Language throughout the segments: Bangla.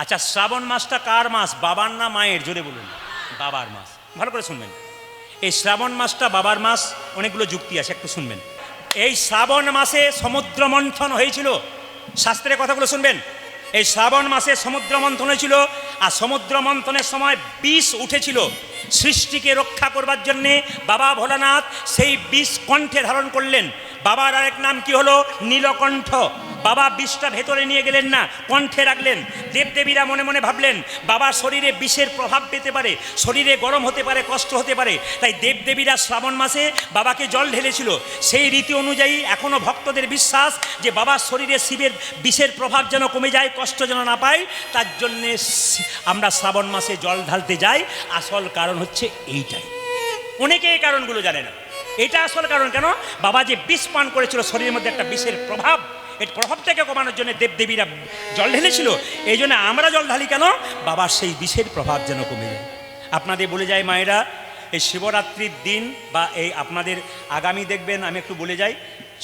আচ্ছা, শ্রাবণ মাসটা কার মাস? বাবার না মায়ের? জোরে বলুন। বাবার মাস। ভালো করে শুনবেন, এই শ্রাবণ মাসটা বাবার মাস। অনেকগুলো যুক্তি আছে, একটু শুনবেন। এই শ্রাবণ মাসে সমুদ্র মন্থন হয়েছিল, শাস্ত্রের কথাগুলো শুনবেন। এই শ্রাবণ মাসে সমুদ্র মন্থন হয়েছিল, আর সমুদ্র মন্থনের সময় বিষ উঠেছিল। সৃষ্টিকে রক্ষা করবার জন্যে বাবা ভোলানাথ সেই বিষ কণ্ঠে ধারণ করলেন। বাবার আরেক নাম কি হলো? নীলকণ্ঠ। বাবা বিষটা ভেতরে নিয়ে গেলেন না, কণ্ঠে রাখলেন। দেবদেবীরা মনে মনে ভাবলেন বাবার শরীরে বিষের প্রভাব পেতে পারে, শরীরে গরম হতে পারে, কষ্ট হতে পারে, তাই দেবদেবীরা শ্রাবণ মাসে বাবাকে জল ঢেলেছিল। সেই রীতি অনুযায়ী এখনও ভক্তদের বিশ্বাস যে বাবার শরীরে শিবের বিষের প্রভাব যেন কমে যায়, কষ্ট যেন না পায়, তার জন্যে আমরা শ্রাবণ মাসে জল ঢালতে যাই। আসল কারণ হচ্ছে এইটাই। অনেকে এই কারণগুলো জানে না। এটা আসল কারণ। কেন? বাবা যে বিষ পান করেছিল, শরীরের মধ্যে একটা বিষের প্রভাব, এই প্রভাবটাকে কমানোর জন্য দেবদেবীরা জল ঢেলেছিল। এই জন্য আমরা জল ঢালি কেন? বাবার সেই বিষের প্রভাব যেন কমে যায়। আপনাদের বলে যায় মায়েরা, এই শিবরাত্রির দিন বা এই আপনাদের আগামী দেখবেন, আমি একটু বলে যাই,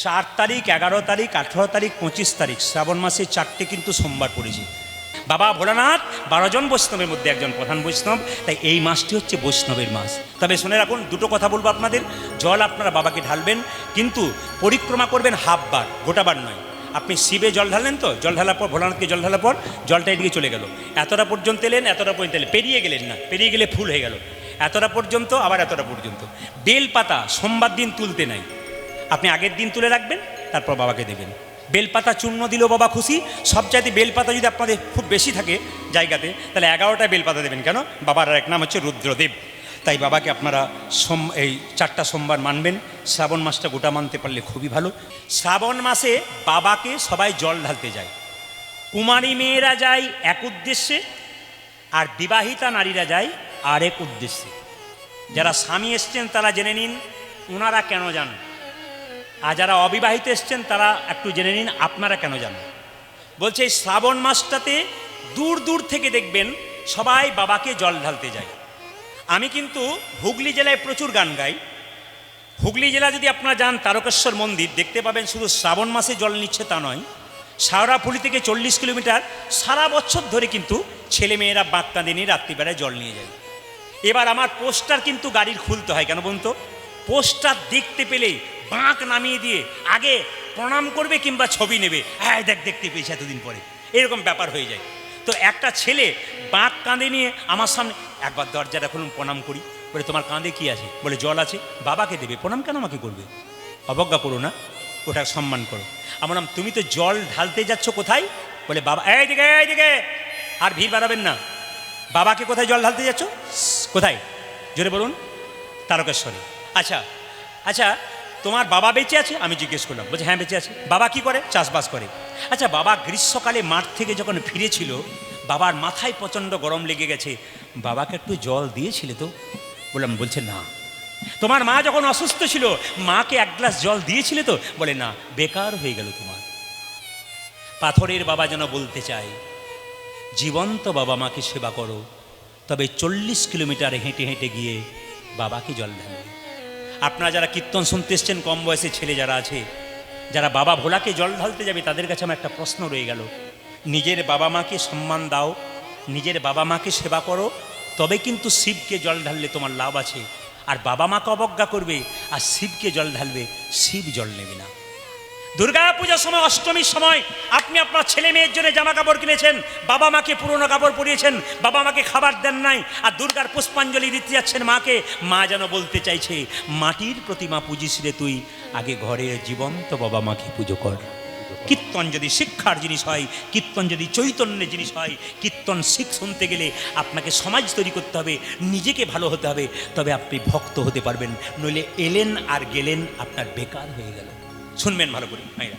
4 তারিখ, 11 তারিখ, 18 তারিখ, 25 তারিখ, শ্রাবণ মাসে 4টে কিন্তু সোমবার পড়েছে। বাবা ভোলানাথ 12 জন বৈষ্ণবের মধ্যে একজন প্রধান বৈষ্ণব, তাই এই মাসটি হচ্ছে বৈষ্ণবের মাস। তবে শুনে রাখুন, দুটো কথা বলবো আপনাদের। জল আপনারা বাবাকে ঢালবেন, কিন্তু পরিক্রমা করবেন হাফবার, গোটাবার নয়। আপনি শিবে জল ঢাললেন, তো জল ঢালার পর, ভোলানাথকে জল ঢালার পর জলটা এদিকে চলে গেল, এতটা পর্যন্ত এলেন, এতটা পর্যন্ত এলেন, পেরিয়ে গেলেন না, পেরিয়ে গেলে ফুল হয়ে গেল, এতটা পর্যন্ত, আবার এতটা পর্যন্ত। বেলপাতা সোমবার দিন তুলতে নাই, আপনি আগের দিন তুলে রাখবেন, তারপর বাবাকে দেবেন। বেলপাতা চূর্ণ দিলেও বাবা খুশি। সবচাইতে বেলপাতা যদি আপনাদের খুব বেশি থাকে জায়গাতে, তাহলে 11টা বেলপাতা দেবেন। কেন? বাবার আর এক নাম হচ্ছে রুদ্রদেব। তাই বাবাকে আপনারা এই 4টা সোমবার মানবেন। শ্রাবণ মাসটা গোটা মানতে পারলে খুবই ভালো। শ্রাবণ মাসে বাবাকে সবাই জল ঢালতে যায়। কুমারী মেয়েরা যায় এক উদ্দেশ্যে, আর বিবাহিতা নারীরা যায় আরেক উদ্দেশ্যে। যারা স্বামী এসছেন তারা জেনে নিন ওনারা কেন যান, আর যারা অবিবাহিত এসছেন তারা একটু জেনে নিন আপনারা কেন যান। বলছে এই শ্রাবণ মাসটাতে দূর দূর থেকে দেখবেন সবাই বাবাকে জল ঢালতে যায়। আমি কিন্তু হুগলি জেলায় প্রচুর গান গাই। হুগলি জেলা যদি আপনারা যান, তারকেশ্বর মন্দির দেখতে পাবেন, শুধু শ্রাবণ মাসে জল নিচ্ছে তা নয়, শাওড়াফুলি থেকে 40 কিলোমিটার সারা বছর ধরে কিন্তু ছেলেমেয়েরা বাঁককাঁদে নিয়ে রাত্রিবেলায় জল নিয়ে যায়। এবার আমার পোস্টার কিন্তু গাড়ির খুলতে হয়, কেন বলুন তো? পোস্টার দেখতে পেলেই বাঁক নামিয়ে দিয়ে আগে প্রণাম করবে কিংবা ছবি নেবে, হ্যাঁ দেখ দেখতে পেয়েছি এতদিন পরে, এরকম ব্যাপার হয়ে যায়। তো একটা ছেলে বাঁক কাঁধে নিয়ে আমার সামনে, একবার দরজাটা খুলুন, প্রণাম করি। বলে তোমার কাঁধে কি আছে? বলে জল আছে। বাবাকে দেবে, প্রণাম কেন আমাকে করবে? অবজ্ঞা করো না, ওটা সম্মান করো। আমার নাম, তুমি তো জল ঢালতে যাচ্ছ কোথায়? বলে বাবা, এইদিকে এইদিকে, আর ভিড় বাড়াবেন না। বাবাকে কোথায় জল ঢালতে যাচ্ছ? কোথায়? জোরে বলুন। তারকেশ্বরে। আচ্ছা আচ্ছা, তোমার বাবা বেঁচে আছে? আমি জিজ্ঞেস করলাম। বলছে হ্যাঁ বেঁচে আছে। বাবা কি করে? চাষবাস করে। আচ্ছা, বাবা গ্রীষ্মকালে মাঠ থেকে যখন ফিরেছিল, বাবার মাথায় প্রচণ্ড গরম লেগে গেছে, বাবাকে একটু জল দিয়েছিলে তো? বললাম, বলছে না। তোমার মা যখন অসুস্থ ছিল, মাকে 1 গ্লাস জল দিয়েছিলে তো? বলে না, বেকার হয়ে গেল তোমার। পাথরের বাবা যেন বলতে চায়, জীবন্ত বাবা মাকে সেবা করো, তবে 40 কিলোমিটার হেঁটে হেঁটে গিয়ে বাবাকে জল ঢালবে। আপনারা যারা কীর্তন শুনতে এসছেন, কম বয়সের ছেলে যারা আছে, যারা বাবা ভোলাকে জল ঢালতে যাবে, তাদের কাছে আমার একটা প্রশ্ন রয়ে গেল। নিজের বাবা মাকে সম্মান দাও, নিজের বাবা মাকে সেবা করো, তবে কিন্তু শিবকে জল ঢাললে তোমার লাভ আছে। আর বাবা মাকে অবজ্ঞা করবে আর শিবকে জল ঢালবে, শিব জল নেবে না। দুর্গা পূজার সময়, অষ্টমীর সময় আপনি আপনার ছেলে মেয়ের জন্য জামা কাপড় কিনেছেন, বাবা মাকে পুরনো কাপড় পরিয়েছেন, বাবা মাকে খাবার দেন নাই, আর দুর্গার পুষ্পাঞ্জলি দিতে যাচ্ছেন মাকে। মা যেন বলতে চাইছে, মাটির প্রতিমা পুজিস রে তুই, আগে ঘরের জীবন্ত বাবা মাকে পুজো কর। কীর্তন যদি শিক্ষার জিনিস হয়, কীর্তন যদি চৈতন্যের জিনিস হয়, কীর্তন শুনতে গেলে আপনাকে সমাজ তৈরি করতে হবে, নিজেকে ভালো হতে হবে, তবে আপনি ভক্ত হতে পারবেন। নইলে এলেন আর গেলেন, আপনার বেকার হয়ে গেল। শুনবেন ভালো করে ভাইরা।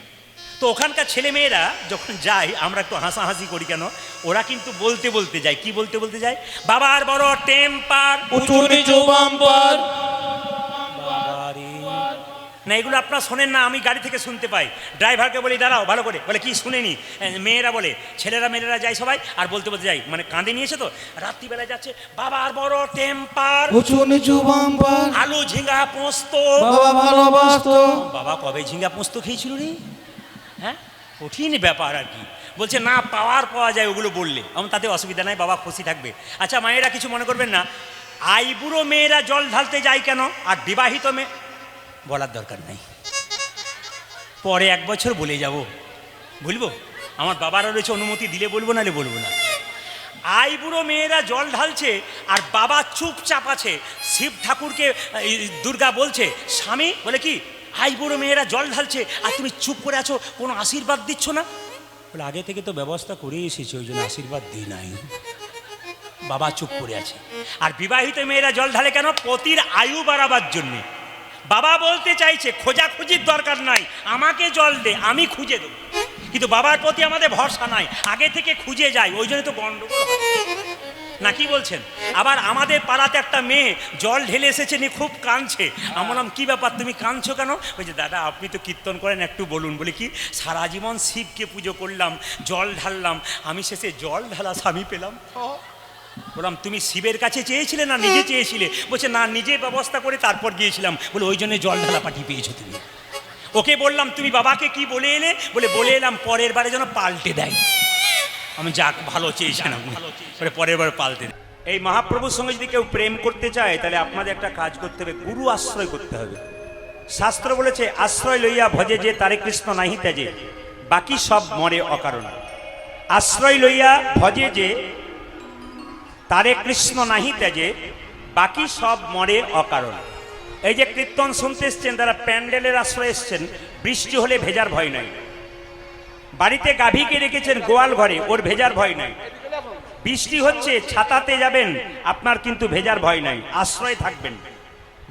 তো ওখানকার ছেলে মেয়েরা যখন যায়, আমরা একটু হাসাহাসি করি, কেন? ওরা কিন্তু বলতে বলতে যায়। কি বলতে বলতে যায়? বাবার বড় টেম্পার, না এগুলো আপনারা শোনেন না, আমি গাড়ি থেকে শুনতে পাই। ড্রাইভারকে বলি দাঁড়াও ভালো করে, বলে কি শুনেনি? মেয়েরা বলে, ছেলেরা মেয়েরা যায় সবাই, আর বলতে বলতে যাই, মানে কাঁদে নিয়েছে তো, রাত্রিবেলায় যাচ্ছে, বাবার বড় টেম্পার, আলু ঝিঙ্গা পোস্ত, বাবা ভালোবাসতো। বাবা কবে ঝিঙ্গা পোস্ত খেয়েছিল রে? হ্যাঁ, কঠিন ব্যাপার আর কি। বলছে না পাওয়া যায় ওগুলো বললে, আমার তাতে অসুবিধা নাই, বাবা খুশি থাকবে। আচ্ছা মায়েরা কিছু মনে করবেন না, আইবুড়ো মেয়েরা জল ঢালতে যায় কেন আর বিবাহিত মেয়ে, বলার দরকার নাই, পরে 1 বছর বলে যাব, বলবো আমার বাবারও রয়েছে অনুমতি, দিলে বলবো নালে বলবো না। আইবুড়ো মেয়েরা জল ঢালছে আর বাবা চুপচাপ আছে। শিব ঠাকুরকে দুর্গা বলছে, স্বামী বলে কি আইবুড়ো মেয়েরা জল ঢালছে আর তুমি চুপ করে আছো, কোনো আশীর্বাদ দিচ্ছ না? বলে আগে থেকে তো ব্যবস্থা করে এসেছি, ওই জন্য আশীর্বাদ দিই নাই। বাবা চুপ করে আছে। আর বিবাহিত মেয়েরা জল ঢালে কেন? পতির আয়ু বাড়াবার জন্যে। বাবা বলতে চাইছে খোঁজাখুঁজির দরকার নাই, আমাকে জল দে আমি খুঁজে দেবো, কিন্তু বাবার প্রতি আমাদের ভরসা নাই, আগে থেকে খুঁজে যাই, ওই জন্য তো গন্ডগোল না, কি বলছেন? আবার আমাদের পাড়াতে একটা মেয়ে জল ঢেলে এসেছে নিয়ে খুব কাঁদছে। আমি বললাম কি ব্যাপার তুমি কাঁদছো কেন? বলছে দাদা আপনি তো কীর্তন করেন একটু বলুন। বলে কি সারা জীবন শিবকে পুজো করলাম, জল ঢাললাম, আমি শেষে জল ঢালা স্বামী পেলাম। বললাম তুমি শিবের কাছে চেয়েছিলে না নিজে চেয়েছিলে? বলছে না নিজে ব্যবস্থা করে তারপর গিয়েছিলাম। বলে ওই জন্য জল ঢালা পাঠিয়ে পেয়েছো তুমি। ওকে বললাম তুমি বাবাকে কি বলে এলে? বলে এলাম পরের বারে যেন পাল্টে দেয়। আমি যাক ভালো চেয়েছিলাম, পরের বার পাল্টে দেয়। এই মহাপ্রভুর সঙ্গে যদি কেউ প্রেম করতে চায় তাহলে আপনাদের একটা কাজ করতে হবে, গুরু আশ্রয় করতে হবে। শাস্ত্র বলেছে আশ্রয় লইয়া ভজে যে তারে কৃষ্ণ নাহি তেজে, বাকি সব মরে অকারণ। আশ্রয় লইয়া ভজে যে তারে কৃষ্ণ নাহি তেজে, বাকি সব মরে অকারণ। এই যে কীর্তন শুনতে এসছেন তারা প্যান্ডেলের আশ্রয় এসছেন, বৃষ্টি হলে ভেজার ভয় নাই। বাড়িতে গাভীকে রেখেছেন গোয়াল ঘরে, ওর ভেজার ভয় নাই। বৃষ্টি হচ্ছে ছাতাতে যাবেন, আপনার কিন্তু ভেজার ভয় নাই, আশ্রয় থাকবেন।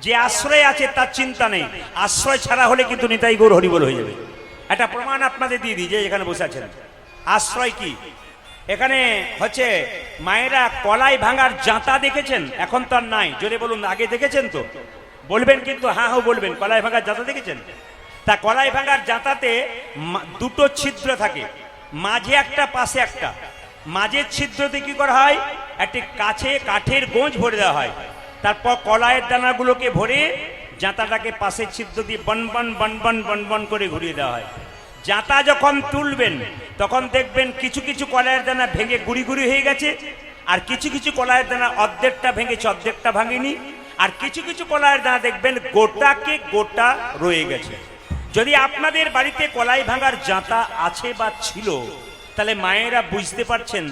যে আশ্রয় আছে তার চিন্তা নেই, আশ্রয় ছাড়া হলে কিন্তু নিতাই গৌর হরিবল হয়ে যাবে। একটা প্রমাণ আপনাদের দিয়ে দিই, যে এখানে বসে আছেন আশ্রয় কি। এখানে হচ্ছে মায়েরা কলাই ভাঙার জাঁতা দেখেছেন, এখন তো আর নাই, জোরে বলুন আগে দেখেছেন তো? বলবেন কিন্তু হ্যাঁ হ্যাঁ বলবেন। কলাই ভাঙার জাঁতা দেখেছেন? তা কলাই ভাঙার জাঁতাতে 2টো ছিদ্র থাকে, মাঝে একটা পাশে একটা। মাঝের ছিদ্রতে কি করা হয়, একটি কাঠের গোঁজ ভরে দেওয়া হয়, তারপর কলাইয়ের দানাগুলোকে ভরে জাঁতাটাকে পাশের ছিদ্র দিয়ে বনবন বনবন বনবন করে ঘুরিয়ে দেওয়া হয়। জাঁতা যখন তুলবেন তখন দেখবেন কিছু কিছু কলাইয়ের দানা ভেঙে গুড়ি গুড়ি হয়ে গেছে, আর কিছু কিছু কলাইয়ের দানা অর্ধেকটা ভেঙেছে অর্ধেকটা ভাঙেনি, আর কিছু কিছু কলাইয়ের দানা দেখবেন গোটাকে গোটা রয়ে গেছে। যদি আপনাদের বাড়িতে কলাই ভাঙার জাঁতা আছে বা ছিল তাহলে মায়েরা বুঝতে পারছেন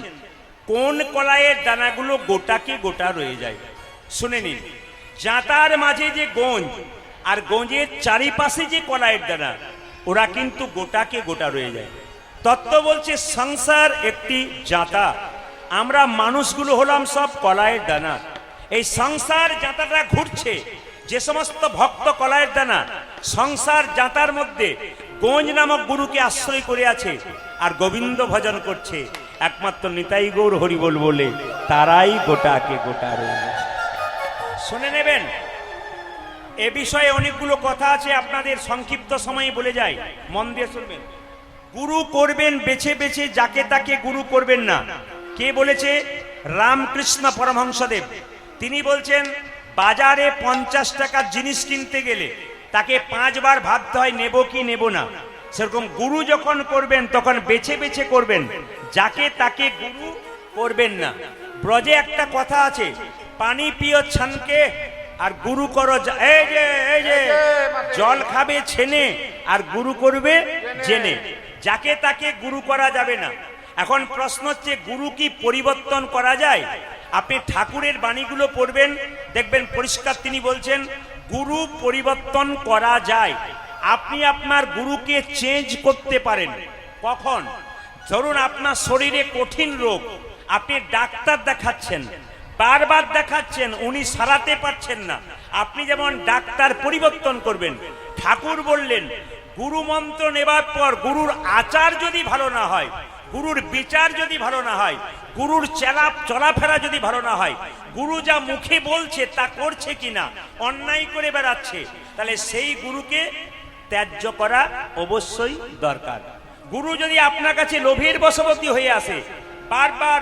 কোন কলাইয়ের দানাগুলো গোটাকে গোটা রয়ে যায়। শুনে নিন, জাঁতার মাঝে যে গোঁজ আর গোঁজের চারিপাশে যে কলাইয়ের দানা, ওরা কিন্তু গোটাকে গোটা রয়ে যায়। তত্ত্ব বলছে সংসার একটি জাঁতা, আমরা মানুষগুলো হলাম সব কলাইয়ের দানা। এই সংসার জাঁতাটা ঘুরছে, যে সমস্ত ভক্ত কলাইয়ের দানা সংসার জাঁতার মধ্যে গোঁজ নামক গুরুকে আশ্রয় করে আছে আর গোবিন্দ ভজন করছে, একমাত্র নিতাই গৌর হরিবল বলে তারাই গোটাকে গোটা রয়ে গেছে। শুনে নেবেন, এ বিষয়ে অনেকগুলো কথা আছে, আপনাদের সংক্ষিপ্ত সময়ে বলে যায়, মন দিয়ে শুনবেন। গুরু করবেন বেছে বেছে, যাকে তাকে গুরু করবেন না। কে বলেছে? রামকৃষ্ণ পরমহংসদেব। তিনি বলছেন বাজারে 50 টাকার জিনিস কিনতে গেলে তাকে 5 বার ভাবতে হয় নেব কি নেব না। সেরকম গুরু যখন করবেন তখন বেছে বেছে করবেন, যাকে তাকে গুরু করবেন না। ব্রজে একটা কথা আছে, পানি পিও ছানকে আর গুরু করো, এই যে জল খাবে ছেনে আর গুরু করবে জেনে। যাকে তাকে গুরু করা যাবে না। এখন প্রশ্ন হচ্ছে গুরু কি পরিবর্তন করা যায়? আপনি ঠাকুরের বাণীগুলো পড়বেন, দেখবেন পরিষ্কার তিনি বলছেন গুরু পরিবর্তন করা যায়। আপনি আপনার গুরুকে চেঞ্জ করতে পারেন। কখন? ধরুন আপনার শরীরে কঠিন রোগ, আপনি ডাক্তার দেখাচ্ছেন, বারবার দেখাচ্ছেন, উনি সারাতে পারছেন না, আপনি যেমন ডাক্তার পরিবর্তন করবেন। ঠাকুর বললেন গুরু মন্ত্র নেবার পর গুরুর আচার যদি ভালো না হয়, গুরুর বিচার যদি ভালো না হয়, গুরুর চলাফেরা যদি ভালো না হয়, গুরু যা মুখে বলছে তা করছে কিনা, অন্যায় করে বেড়াচ্ছে, তাহলে সেই গুরুকে ত্যায্য করা অবশ্যই দরকার। গুরু যদি আপনার কাছে লোভের বশবর্তী হয়ে আসে, বারবার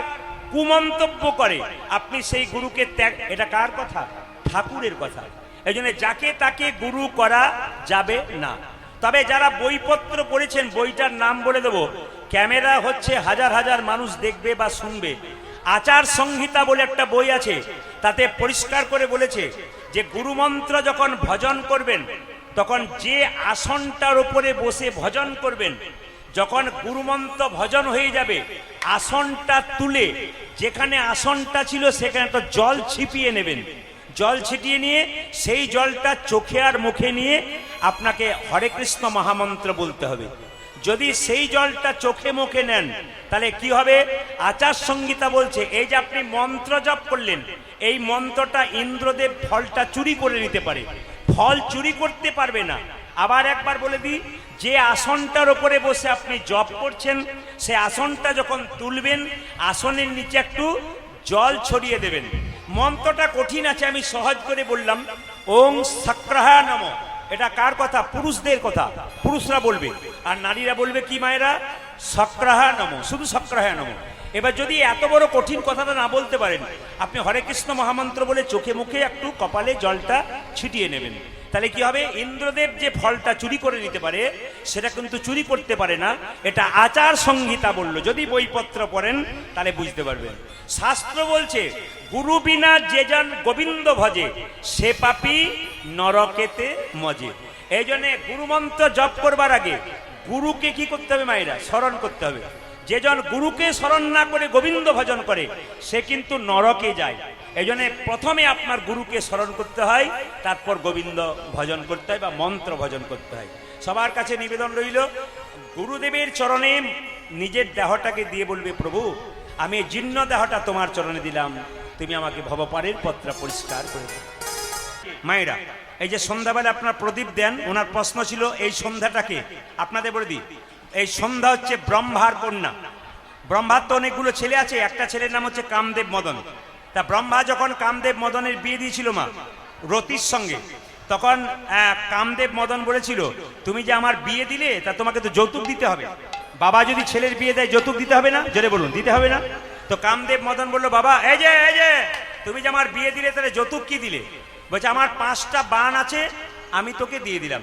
কুমন্তব্য করে, আপনি সেই গুরুকে ত্যাগ, এটা কার কথা? ঠাকুরের কথা। এই জন্য যাকে তাকে গুরু করা যাবে না। তবে যারা বইপত্র পড়েছেন, বইটার নাম বলে দেব, ক্যামেরা হচ্ছে হাজার হাজার মানুষ দেখবে বা শুনবে। আচার সংহিতা বলে একটা বই আছে, তাতে পরিষ্কার করে বলেছে যে গুরুমন্ত্র যখন ভজন করবেন তখন যে আসনটার উপরে বসে ভজন করবেন, যখন গুরুমন্ত্র ভজন হয়ে যাবে আসনটা তুলে যেখানে আসনটা ছিল সেখানে একটা জল ছিটিয়ে নেবেন। জল ছিটিয়ে নিয়ে সেই জলটা চোখে আর মুখে নিয়ে আপনাকে হরে কৃষ্ণ মহামন্ত্র বলতে হবে। যদি সেই জলটা চোখে মুখে নেন তাহলে কি হবে? আচার সংহিতা বলছে এই যে আপনি মন্ত্র জপ করলেন, এই মন্ত্রটা ইন্দ্রদেব ফলটা চুরি করে নিতে পারে, ফল চুরি করতে পারবে না। আবার একবার বলে দিই, যে আসনটার উপরে বসে আপনি জপ করছেন সে আসনটা যখন তুলবেন আসনের নিচে একটু জল ছড়িয়ে দেবেন। মন্ত্রটা কঠিন আছে, আমি সহজ করে বললাম। ওং সক্রাহা নমঃ। এটা কার কথা? পুরুষদের কথা, পুরুষরা বলবে। আর নারীরা বলবে কি মায়েরা? সক্রাহা নমঃ, শুধু সক্রাহা নমঃ। এবার যদি এত বড় কঠিন কথাটা না বলতে পারেন, আপনি হরে কৃষ্ণ মহামন্ত্র বলে চোখে মুখে একটু কপালে জলটা ছিটিয়ে নেবেন। তাহলে কি হবে? ইন্দ্রদেব যে ফলটা চুরি করে নিতে পারে সেটা কিন্তু চুরি করতে পারে না। এটা আচার সংহিতা বলল, যদি বইপত্র পড়েন তাহলে বুঝতে পারবেন। শাস্ত্র বলছে গুরু বিনা যে জন গোবিন্দ ভজে সে পাপী নরকেতে মজে। এই জন্য গুরুমন্ত্র জপ করবার আগে গুরুকে কি করতে হবে মায়েরা? স্মরণ করতে হবে। যে জন গুরুকে স্মরণ না করে গোবিন্দ ভজন করে সে কিন্তু নরকে যায়। এই জন্য প্রথমে আপনার গুরুকে স্মরণ করতে হয়, তারপর গোবিন্দ ভজন করতে হয় বা মন্ত্র ভজন করতে হয়। সবার কাছে নিবেদন রইল, গুরুদেবের চরণে নিজের দেহটাকে দিয়ে বলবে, প্রভু আমি জীর্ণ দেহটা তোমার চরণে দিলাম, তুমি আমাকে ভবপারের পথটা পরিষ্কার করে দাও। মায়েরা, এই যে সন্ধ্যাবেলা আপনার প্রদীপ দেন, ওনার প্রশ্ন ছিল এই সন্ধ্যাটাকে আপনাদের বলে দিই, এই সন্ধ্যা হচ্ছে ব্রহ্মার কন্যা। ব্রহ্মার তো অনেকগুলো ছেলে আছে, একটা ছেলের নাম হচ্ছে কামদেব মদন। তা ব্রহ্মা যখন কামদেব মদনের বিয়ে দিয়েছিল মা রতির সঙ্গে, তখন কামদেব মদন বলেছিল তুমি যে আমার বিয়ে দিলে তা তোমাকে তো যৌতুক দিতে হবে। বাবা যদি ছেলের বিয়ে দেয় যৌতুক দিতে হবে না? জোরে বলুন, দিতে হবে না? তো কামদেব মদন বলল, বাবা এই যে তুমি যে আমার বিয়ে দিলে তাহলে যৌতুক কি দিলে? বলছে আমার 5টা বাণ আছে, আমি তোকে দিয়ে দিলাম।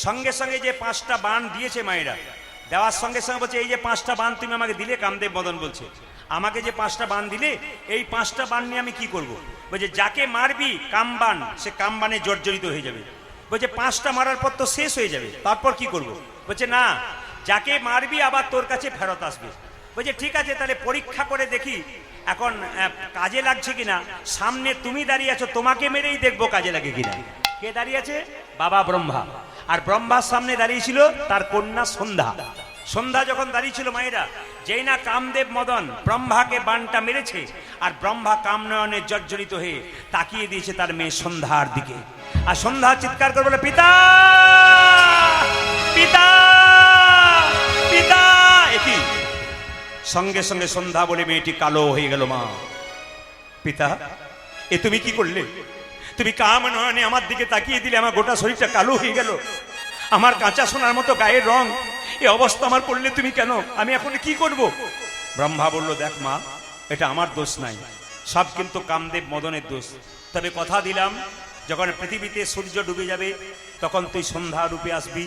সঙ্গে সঙ্গে যে 5টা বাণ দিয়েছে মায়েরা, দেওয়ার সঙ্গে সঙ্গে বলছে এই যে 5টা বাণ তুমি আমাকে দিলে, কামদেব মদন বলছে আমাকে যে 5টা বাণ দিলে এই 5টা বাণ নিয়ে আমি কি করব? বলছে যাকে মারবি কামবান সে কামবানে জর্জরিত হয়ে যাবে। বলছে 5টা মারার পর তো শেষ হয়ে যাবে, তারপর কি করব? বলছে না, যাকে মারবি আবার তোর কাছে ফেরত আসবে। বলছে ঠিক আছে, তাহলে পরীক্ষা করে দেখি এখন কাজে লাগছে কিনা। সামনে তুমি দাঁড়িয়ে আছো, তোমাকে মেরেই দেখবো কাজে লাগে কিনা। কে দাঁড়িয়ে আছে? বাবা ব্রহ্মা। আর ব্রহ্মার সামনে দাঁড়িয়েছিল তার কন্যা সন্ধ্যা। সন্ধ্যা যখন দাঁড়িয়েছিল মায়েরা, যেই না কামদেব মদন ব্রহ্মাকে বানটা মেরেছে আর ব্রহ্মা কামনয়নে জর্জরিত হয়ে তাকিয়ে দিয়েছে তার মেয়ে সন্ধ্যার দিকে। আর সন্ধ্যা চিৎকার করে বলে, পিতা পিতা পিতা। একই সঙ্গে সঙ্গে সন্ধ্যা বলে মেয়েটি কালো হয়ে গেল। মা, পিতা এ তুমি কি করলে? তুমি কামনয়নে আমার দিকে তাকিয়ে দিলে, আমার গোটা শরীরটা কালো হয়ে গেল, আমার কাঁচা সোনার মতো গায়ের রং, এই অবস্থা আমার করলে তুমি কেন? আমি এখন কি করব? ব্রহ্মা বলল, দেখ মা, এটা আমার দোষ নাই, সব কিন্তু কামদেব মদনের দোষ। তবে কথা দিলাম, যখন পৃথিবীতে সূর্য ডুবে যাবে তখন তুই সন্ধ্যা রূপে আসবি।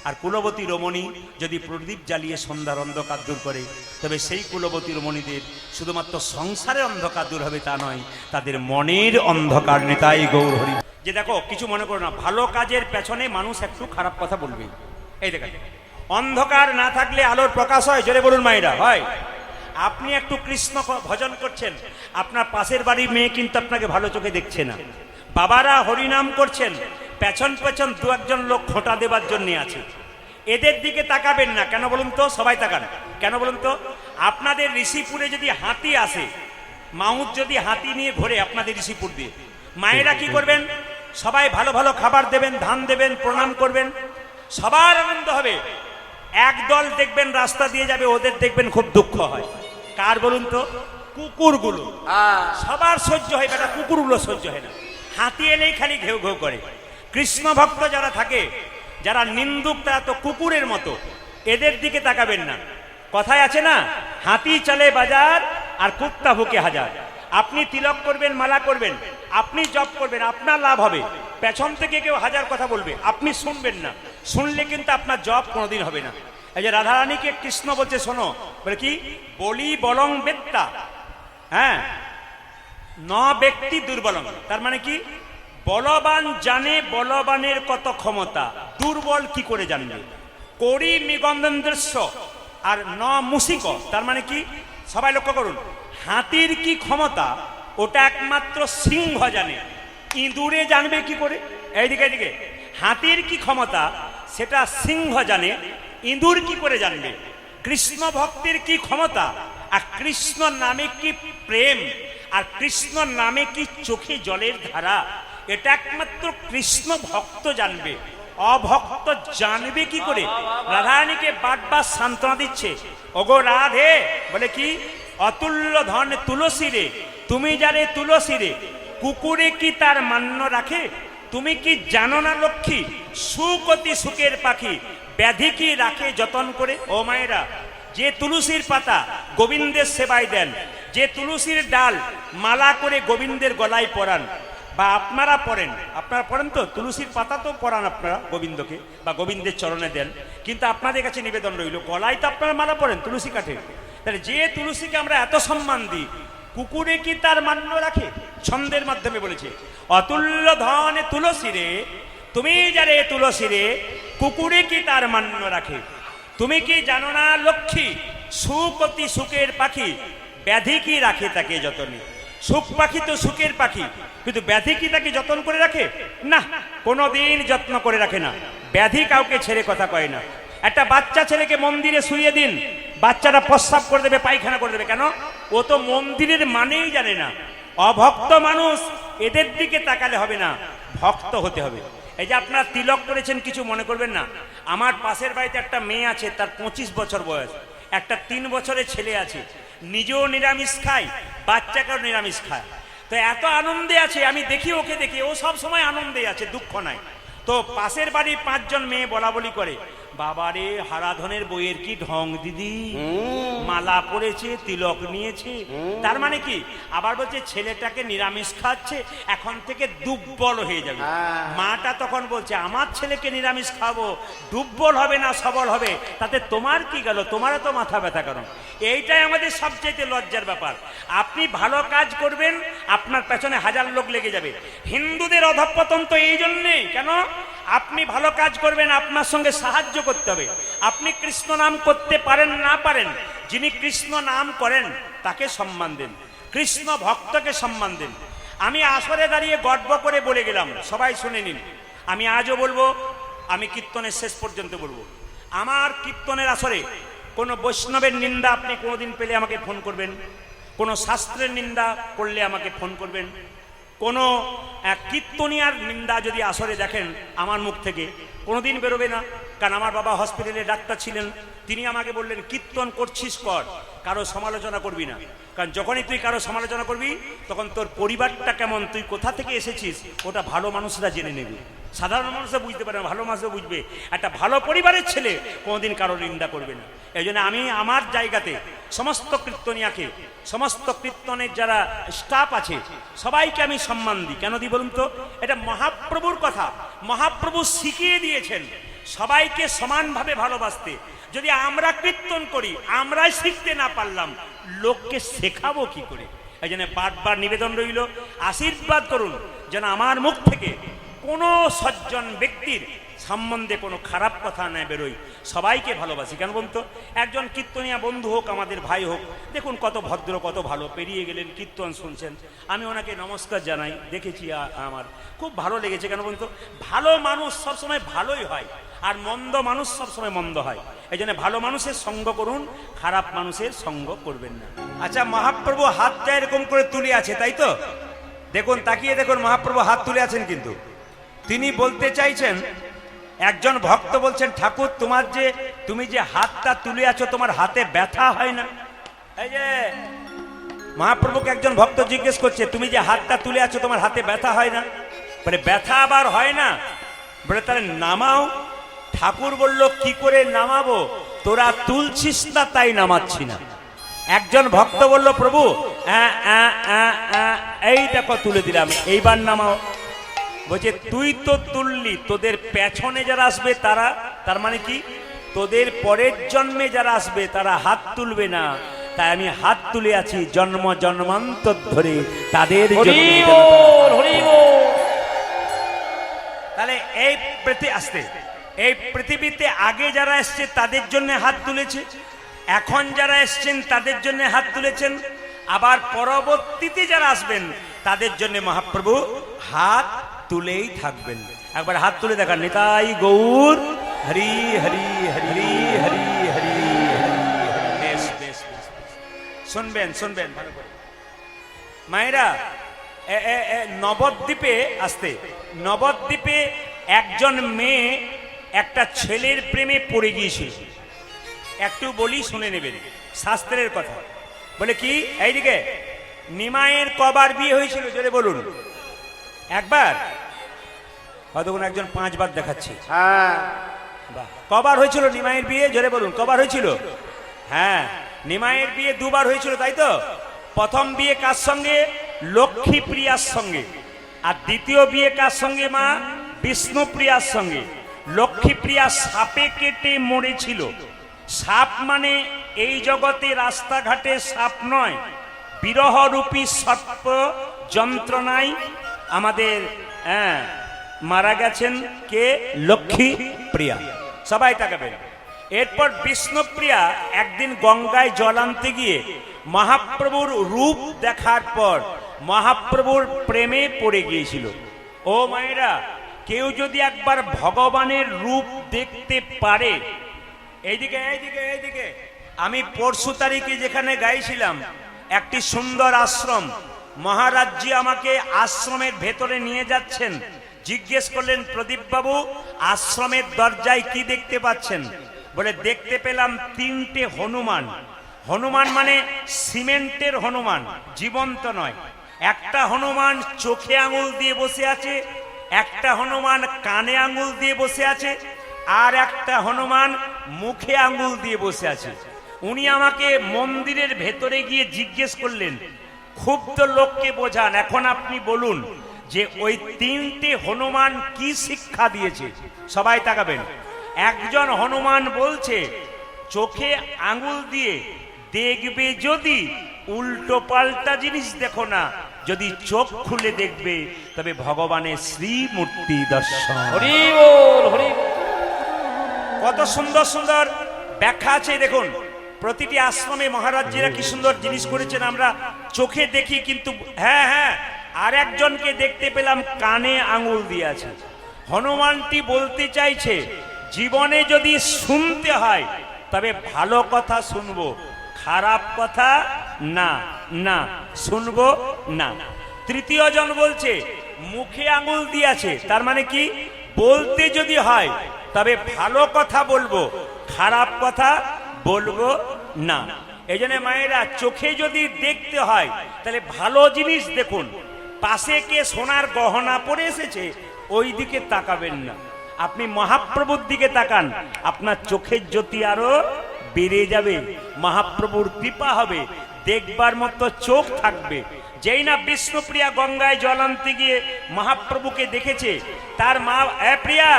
আর কুলবতী রমণী যদি প্রদীপ জ্বালিয়ে সন্ধ্যার অন্ধকার দূর করে, তবে সেই কুলবতী রমণীদের শুধুমাত্র সংসারের অন্ধকার দূর হবে তা নয়, তাদের মনের অন্ধকার নেতাই গৌর হরি। যে দেখো, কিছু মনে করো না, ভালো কাজের পেছনে মানুষ একটু খারাপ কথা বলবে। এই দেখেন, অন্ধকার না থাকলে আলোর প্রকাশ হয়। জোরে বলুন মায়েরা, হয়। আপনি একটু কৃষ্ণ ভজন করছেন, আপনার পাশের বাড়ির মেয়ে কিন্তু আপনাকে ভালো চোখে দেখছে না। বাবারা হরিনাম করছেন, পেছন পেছন 2-1 লোক খোঁটা দেবার জন্য আছে। এদের দিকে তাকাবেন না। কেন বলুন তো? সবাই তাকান। কেন বলুন তো? আপনাদের ঋষিপুরে যদি হাতি আসে, মাউত যদি হাতি নিয়ে ঘোরে আপনাদের ঋষিপুর দিয়ে, মায়েরা কি করবেন? সবাই ভালো ভালো খাবার দেবেন, ধান দেবেন, প্রণাম করবেন, সবার আনন্দ হবে। একদল দেখবেন রাস্তা দিয়ে যাবে, ওদের দেখবেন খুব দুঃখ হয়। কার বলুন তো? কুকুরগুলো। সবার সহ্য হয়, বেটা কুকুরগুলো সহ্য হয় না। হাতি এলেই খালি ঘেউ ঘেউ করে। কৃষ্ণ ভক্ত যারা থাকে, যারা নিন্দুক, তারা তো কুকুরের মতো, এদের দিকে তাকাবেন না। কথায় আছে না, হাতি চলে বাজার আর কুত্তা ভুকে হাজার। আপনি তিলক করবেন, মালা করবেন, আপনি জপ করবেন, আপনার লাভ হবে। পেছন থেকে কেউ 1000 কথা বলবে, আপনি শুনবেন না। শুনলে কিন্তু আপনার জপ কোনোদিন হবে না। এই যে রাধারানীকে কৃষ্ণ বলছে শোনো, বলে কি বলি বলং বেত্তা, হ্যাঁ ন ব্যক্তি দুর্বলং, তার মানে কি বলবান জানে বলবানের কত ক্ষমতা, দুর্বল কি করে জানবে। করি মৃগন্ধেন্দ্রস্য আর ন মুসিক, তার মানে কি সবাই লক্ষ্য করুন, হাতির কি ক্ষমতা ওটা একমাত্র সিংহ জানে, ইঁদুরে জানবে কি করে। এইদিকে এদিকে হাতির কি ক্ষমতা সেটা সিংহ জানে, ইঁদুর কি করে জানবে। কৃষ্ণ ভক্তির কি ক্ষমতা, আর কৃষ্ণ নামে কি প্রেম, আর কৃষ্ণ নামে কি চোখে জলের ধারা, এটা একমাত্র কৃষ্ণ ভক্ত জানবে, অভক্ত জানবে কি করে। রাধারানীকে বারবার সান্ত্বনা দিচ্ছে, ওগো রাধে, বলে কি অতুল্য ধন তুলসী রে, তুমি যারে তুলসী রে, কুকুরে কি তার মান্য রাখে। তুমি কি জানো না লক্ষ্মী, সুখ অতি সুখের পাখি, ব্যাধি কি রাখে যতন করে। ও মায়েরা, যে তুলসীর পাতা গোবিন্দের সেবায় দেন, যে তুলসীর ডাল মালা করে গোবিন্দের গলায় পরান, বা আপনারা পড়েন, আপনারা পড়েন তো তুলসীর পাতা তো পরান আপনারা গোবিন্দকে, বা গোবিন্দের চরণে দেন, কিন্তু আপনাদের কাছে নিবেদন রইল গলায় তো আপনারা মালা পড়েন তুলসী কাঠে। তাহলে যে তুলসীকে আমরা এত সম্মান দিই, কুকুরে কি তার মান্য রাখে। ছন্দের মাধ্যমে বলেছে, অতুল্য ধন তুলসী রে, তুমি যারে তুলসী রে, কুকুরে কি তার মান্য রাখে। তুমি কি জানো না লক্ষ্মী, সুখ অতি সুখের পাখি, ব্যাধি কি রাখে তাকে যতনে। সুখ পাখি তো সুখের পাখি, কিন্তু ব্যাধি কি তাকে যত্ন করে রাখে না, কোনোদিন যত্ন করে রাখে না। ব্যাধি কাউকে ছেড়ে কথা কয় না। একটা বাচ্চা ছেলেকে মন্দিরে শুইয়ে দিন, বাচ্চাটা প্রস্রাব করে দেবে, পায়খানা করে দেবে, কেন? ও তো মন্দিরের মানেই জানে না। অভক্ত মানুষ এদের দিকে তাকালে হবে না, ভক্ত হতে হবে। এই যে আপনারা তিলক করেছেন, কিছু মনে করবেন না। আমার পাশের বাড়িতে একটা মেয়ে আছে, তার 25 বছর বয়স, একটা 3 বছরের ছেলে আছে, নিজেও নিরামিষ খায়, বাচ্চাকেও নিরামিষ খায়। তো এত আনন্দে আছে, আমি দেখি ওকে দেখি, ও সব সময় আনন্দে আছে, দুঃখ নাই। তো পাশের বাড়ির 5 জন মেয়ে বলা বলি করে, বাবারে হারাধনের বইয়ের কি ঢং দিদি, মালা পরেছে, তিলক নিয়েছে, তার মানে কি আবার বলছে ছেলেটাকে নিরামিষ খাচ্ছে, এখন থেকে দুর্বল হয়ে যাবে। মাটা তখন বলছে আমার ছেলেকে নিরামিষ খাবো, দুর্বল হবে না সবল হবে, তাতে তোমার কি গেল, তোমারও তো মাথা ব্যথা। কারণ এইটাই আমাদের সবচেয়ে লজ্জার ব্যাপার। আপনি ভালো কাজ করবেন, আপনার পেছনে 1000 লোক লেগে যাবে। হিন্দুদের অধঃপতন তো এই জন্যে, কেন? আপনি ভালো কাজ করবেন, আপনার সঙ্গে সাহায্য করতে হবে। আপনি কৃষ্ণ নাম করতে পারেন না পারেন, যিনি কৃষ্ণ নাম করেন তাকে সম্মান দেন, কৃষ্ণ ভক্তকে সম্মান দেন। আমি আসরে দাঁড়িয়ে গর্ব করে বলে গেলাম, সবাই শুনে নিন, আমি আজও বলবো, আমি কীর্তনের শেষ পর্যন্ত বলবো, আমার কীর্তনের আসরে কোনো বৈষ্ণবের নিন্দা আপনি কোনোদিন পেলে আমাকে ফোন করবেন, কোনো শাস্ত্রের নিন্দা করলে আমাকে ফোন করবেন, কোনো কীর্তনিয়ার নিন্দা যদি আসরে দেখেন আমার মুখ থেকে কোনোদিন বেরোবে না। কারণ আমার বাবা হসপিটালে ডাক্তার ছিলেন, তিনি আমাকে বললেন কীর্তন করছিস কর, কারো সমালোচনা করবি না। কারণ যখনই তুই কারো সমালোচনা করবি তখন তোর পরিবারটা কেমন, তুই কোথা থেকে এসেছিস, ওটা ভালো মানুষরা জেনে নেবে। সাধারণ মানুষরা বুঝতে পারে না, ভালো মানুষরা বুঝবে। একটা ভালো পরিবারের ছেলে কোনোদিন কারো নিন্দা করবে না। এই জন্য আমি আমার জায়গাতে সমস্ত কীর্তনিয়াকে, সমস্ত কীর্তনের যারা স্টাফ আছে সবাইকে আমি সম্মান দিই। কেন দিই বলুন তো? এটা মহাপ্রভুর কথা, মহাপ্রভু শিখিয়ে দিয়েছেন সবাইকে সমানভাবে ভালোবাসতে। যদি আমরা কীর্তন করি, আমরাই শিখতে না পারলাম, লোককে শেখাবো কি করে? এই জন্য বারবার নিবেদন রইল, আশীর্বাদ করুন যেন আমার মুখ থেকে কোনো সজ্জন ব্যক্তির সম্বন্ধে কোনো খারাপ কথা না বেরোয়। সবাইকে ভালোবাসি, কেন বলতো? একজন কীর্তনিয়া বন্ধু হোক, আমাদের ভাই হোক, দেখুন কত ভদ্র, কত ভালো, পেরিয়ে গেলেন, কীর্তন শুনছেন, আমি ওনাকে নমস্কার জানাই, দেখেছি, আমার খুব ভালো লেগেছে। কেন বলতো? ভালো মানুষ সবসময় ভালোই হয়, আর মন্দ মানুষ সবসময় মন্দ হয়। এই জন্য ভালো মানুষের সঙ্গ করুন, খারাপ মানুষের সঙ্গ করবেন না। আচ্ছা, মহাপ্রভু হাতটা এরকম করে তুলে আছে, তাই তো? দেখুন, তাকিয়ে দেখুন, মহাপ্রভু হাত তুলে আছেন, কিন্তু তিনি বলতে চাইছেন, একজন ভক্ত বলছেন, ঠাকুর তুমি যে হাতটা তুলে আছো, তোমার হাতে ব্যথা হয় না? এই যে মহাপ্রভুকে একজন ভক্ত জিজ্ঞেস করছে, তুমি যে হাতটা তুলে আছো, তোমার হাতে ব্যথা হয় না? বলে ব্যথা আবার হয় না? বলে তাহলে নামাও। ঠাকুর বলল, কি করে নামাবো? তোরা তুলছিস না তাই নামাচ্ছি না। একজন ভক্ত বলল, প্রভু এই দেখো তুলে দিলাম, এইবার নামাও। বলছে তুই তো তুললি, তোদের পেছনে যারা আসবে তারা, তার মানে কি তোদের পরের জন্মে যারা আসবে তারা হাত তুলবে না, তাই আমি হাত তুলে আছি জন্ম জন্মান্তর ধরে তাদের জন্য। তাহলে এই পৃথিবীতে আগে যারা এসছে তাদের জন্য হাত তুলেছে, এখন যারা এসছেন তাদের জন্য হাত তুলেছেন, আবার পরবর্তীতে যারা আসবেন তাদের জন্য মহাপ্রভু হাত তুলেই থাকবেন। একবার হাত তুলে দেখান, নিতাই গৌর হরি হরি হরি হরি হরি। বেশ বেশ বেশ, শুনবেন শুনবেন ভালো করে মায়েরা। নবদ্বীপে আসতে, নবদ্বীপে একজন মেয়ে একটা ছেলের প্রেমে পড়ে গিয়েছিল। একটু বলি শুনে নেবেন, শাস্ত্রের কথা। বলে কি, এইদিকে নিমাইয়ের কবার বিয়ে হয়েছিল জোরে বলুন? একবার? হয়তো কোনো একজন 5 বার দেখাচ্ছে। হ্যাঁ, বাহ, কবার হয়েছিল নিমাইয়ের বিয়ে জোরে বলুন? কবার হয়েছিল? হ্যাঁ, নিমাইয়ের বিয়ে 2 বার হয়েছিল, তাই তো? প্রথম বিয়ে কার সঙ্গে? লক্ষ্মীপ্রিয়ার সঙ্গে। আর দ্বিতীয় বিয়ে কার সঙ্গে? মা বিষ্ণুপ্রিয়ার সঙ্গে। লক্ষ্মীপ্রিয়া সাপে কেটে মরেছিল। সাপ মানে এই জগতে রাস্তাঘাটে সাপ নয়, বিরহরূপী সর্প যন্ত্রণায় আমাদের মারা গেছেন কে? লক্ষ্মীপ্রিয়া। সবাই তাকাবেন। এরপর বিষ্ণুপ্রিয়া একদিন গঙ্গায় জল আনতে গিয়ে মহাপ্রভুর রূপ দেখার পর মহাপ্রভুর প্রেমে পড়ে গিয়েছিল। ও মায়েরা, কেউ যদি একবার ভগবানের রূপ দেখতে পারে, এইদিকে এইদিকে এইদিকে, আমি পরশু তারিখে যেখানে গাইছিলাম একটি সুন্দর আশ্রম, মহারাজজি আমাকে আশ্রমের ভেতরে নিয়ে যাচ্ছেন। জিজ্ঞেস করলেন, প্রদীপ বাবু আশ্রমের দরজায় কি দেখতে পাচ্ছেন? বলে দেখতে পেলাম 3টে হনুমান। হনুমান মানে সিমেন্টের হনুমান, জীবন্ত নয়। একটা হনুমান চোখে আঙুল দিয়ে বসে আছে, একটা হনুমান কানে আঙুল দিয়ে বসে আছে, আর একটা হনুমান মুখে আঙুল দিয়ে বসে আছে। উনি আমাকে মন্দিরের ভেতরে গিয়ে জিজ্ঞেস করলেন, ক্ষুব্ধ লোককে বোঝান, এখন আপনি বলুন যে ওই 3টে হনুমান কি শিক্ষা দিয়েছে? সবাই তাকাবেন। একজন হনুমান বলছে, চোখে আঙুল দিয়ে দেখবে যদি উল্টো পাল্টা জিনিস দেখো না, যদি চোখ খুলে দেখবে তবে ভগবানের শ্রীমূর্তি দর্শন। হরি বল, হরি বল। কত সুন্দর সুন্দর ব্যাখ্যা আছে দেখুন। প্রতিটি আশ্রমে মহারাজজিরা কি সুন্দর জিনিস করেছেন, আমরা চোখে দেখি কিন্তু হ্যাঁ হ্যাঁ, আর একজনকে দেখতে পেলাম কানে আঙুল দিয়ে আছে। হনুমানটি বলতে চাইছে, জীবনে যদি শুনতে হয় তবে ভালো কথা শুনবো, খারাপ কথা না না শুনবো না। তৃতীয় জন বলছে মুখে আঙুল দিয়ে আছে, তার মানে কি, বলতে যদি হয় তবে ভালো কথা বলবো, খারাপ কথা বলবো না। এই জন্য মায়েরা, চোখে যদি দেখতে হয় তাহলে ভালো জিনিস দেখুন। পাশে কে সোনার গহনা পরে এসেছে ওই দিকে তাকাবেন না, আপনি মহাপ্রভুর দিকে তাকান, আপনার চোখের জ্যোতি আরো বেড়ে যাবে, মহাপ্রভুর কৃপা হবে, দেখবার মতো চোখ থাকবে। যেই না বিষ্ণুপ্রিয়া গঙ্গায় জল আনতে গিয়ে মহাপ্রভুকে দেখেছে, তার মা, প্রিয়া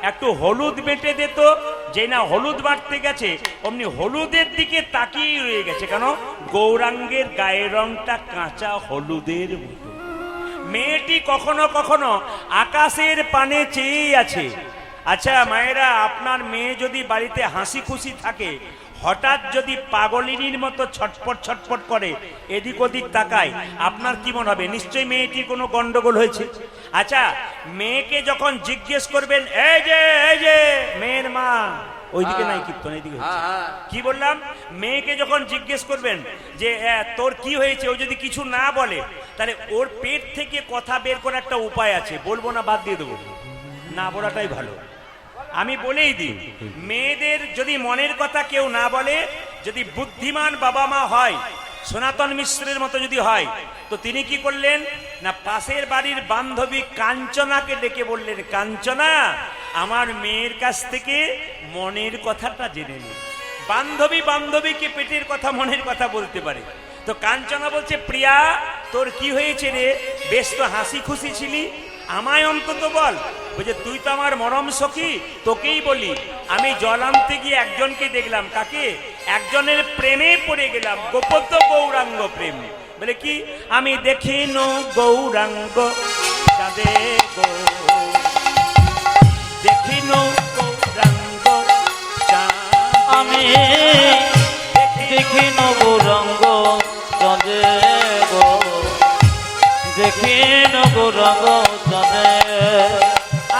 একটু হলুদ বেটে দিত। যেই না হলুদ বাটতে গেছে অমনি হলুদের দিকে তাকিয়ে রয়ে গেছে। কেন? গৌরাঙ্গের গায়ের রংটা কাঁচা হলুদের মতো। মেয়েটি কখনো কখনো আকাশের পানে চেয়ে আছে। আচ্ছা মায়েরা, আপনার মেয়ে যদি বাড়িতে হাসি খুশি থাকে, হঠাৎ যদি পাগলিনীর মতো ছটপট ছটপট করে, এদিক ওদিক তাকায়, আপনার কি মনে হবে? নিশ্চয়ই মেয়েটির কোনো গন্ডগোল হয়েছে। আচ্ছা, মেয়েকে যখন জিজ্ঞেস করবেন, এই যে মেয়ের মা, ওইদিকে নাই কীর্তন, এইদিকে কি বললাম, মেয়েকে যখন জিজ্ঞেস করবেন যে তোর কি হয়েছে, ও যদি কিছু না বলে তাহলে ওর পেট থেকে কথা বের করার একটা উপায় আছে। বলবো না, বাদ দিয়ে দেবো? না বলাটাই ভালো। আমি বলেই দিই, মেয়েদের যদি মনের কথা কেউ না বলে, যদি বুদ্ধিমান বাবা মা হয়, সনাতন মিশ্রের মতো যদি হয়, তো তিনি কি করলেন না, পাশের বাড়ির বান্ধবী কাঞ্চনাকে ডেকে বললেন, কাঞ্চনা আমার মেয়ের কাছ থেকে মনের কথাটা জেনে নে। বান্ধবী বান্ধবীকে পেটের কথা মনের কথা বলতে পারে। তো কাঞ্চনা বলছে, প্রিয়া তোর কি হয়েছে রে? বেশ তো হাসি খুশি ছিলি, আমায় অন্তত বল। বলছে তুই তো আমার মরম সখী, তোকেই বলি। আমি জল আনতে গিয়ে একজনকে দেখলাম, কাকে? একজনের প্রেমে পড়ে গেলাম, গোপত গৌরাঙ্গ প্রেম। বলে কি? আমি দেখিন গৌরাঙ্গ চাঁদে গো, দেখিন গৌরাঙ্গ চাঁদ, আমি দেখি নবরঙ্গ চাঁদে গো, দেখি নবরঙ্গ চাঁদে।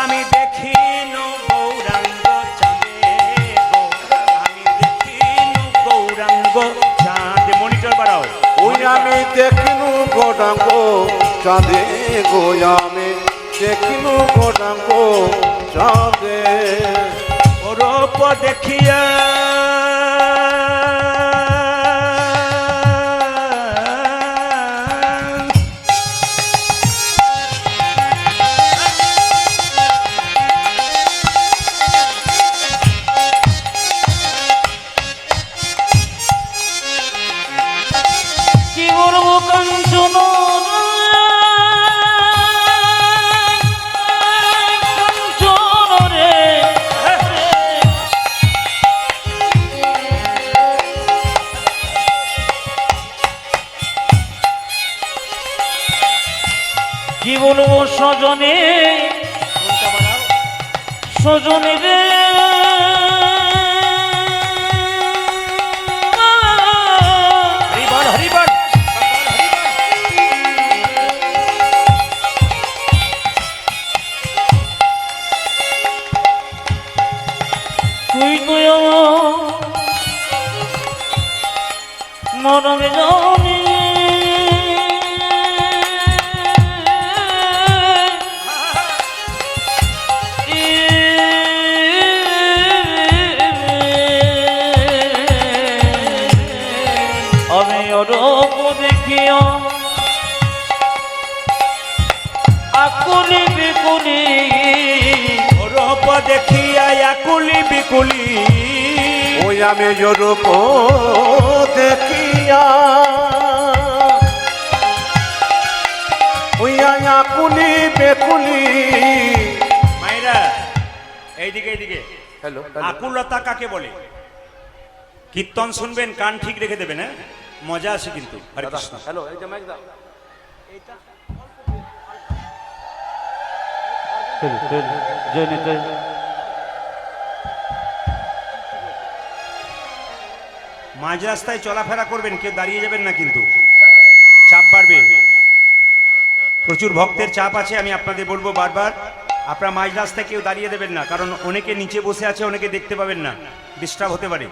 আমি দেখিন গৌরাঙ্গ চাঁদে গো, আমি দেখিন গৌরাঙ্গ চাঁদ। মনিটর বাড়াও। ওই আমি দেখিনু গৌরাঙ্গ চাঁদে গো, আমি দেখিনু গৌরাঙ্গ চাঁদে। রূপ দেখিয়া কি বলবো কাঞ্চন কাঞ্চন রে, কি বলবো সজনে সজনে রে, হরিবল হরিবল। তুই তুই মরমে জানি আমি অরূপ দেখিয়া আকুলি বিকুলি, রূপ দেখিয়া আকুলি বিকুলি, ওই আমি রূপ দেখিয়া, ওই আকুলি বেকুলি। মায়েরা এইদিকে এইদিকে। হ্যালো, আকুলতা কাকে বলে? কীর্তন শুনবেন, কান ঠিক রেখে দেবেন, হ্যাঁ, মজা আছে কিন্তু। হরে কৃষ্ণ। হ্যালো, এই যে মাইক দাও। মাঝ রাস্তায় চলাফেরা করবেন, কেউ দাঁড়িয়ে যাবেন না কিন্তু, চাপ বাড়বে। প্রচুর ভক্তের চাপ আছে, আমি আপনাদের বলবো বারবার, আপনারা মাঝ রাস্তায় কেউ দাঁড়িয়ে দেবেন না, কারণ অনেকে নিচে বসে আছে, অনেকে দেখতে পাবেন না, ডিস্টার্ব হতে পারে।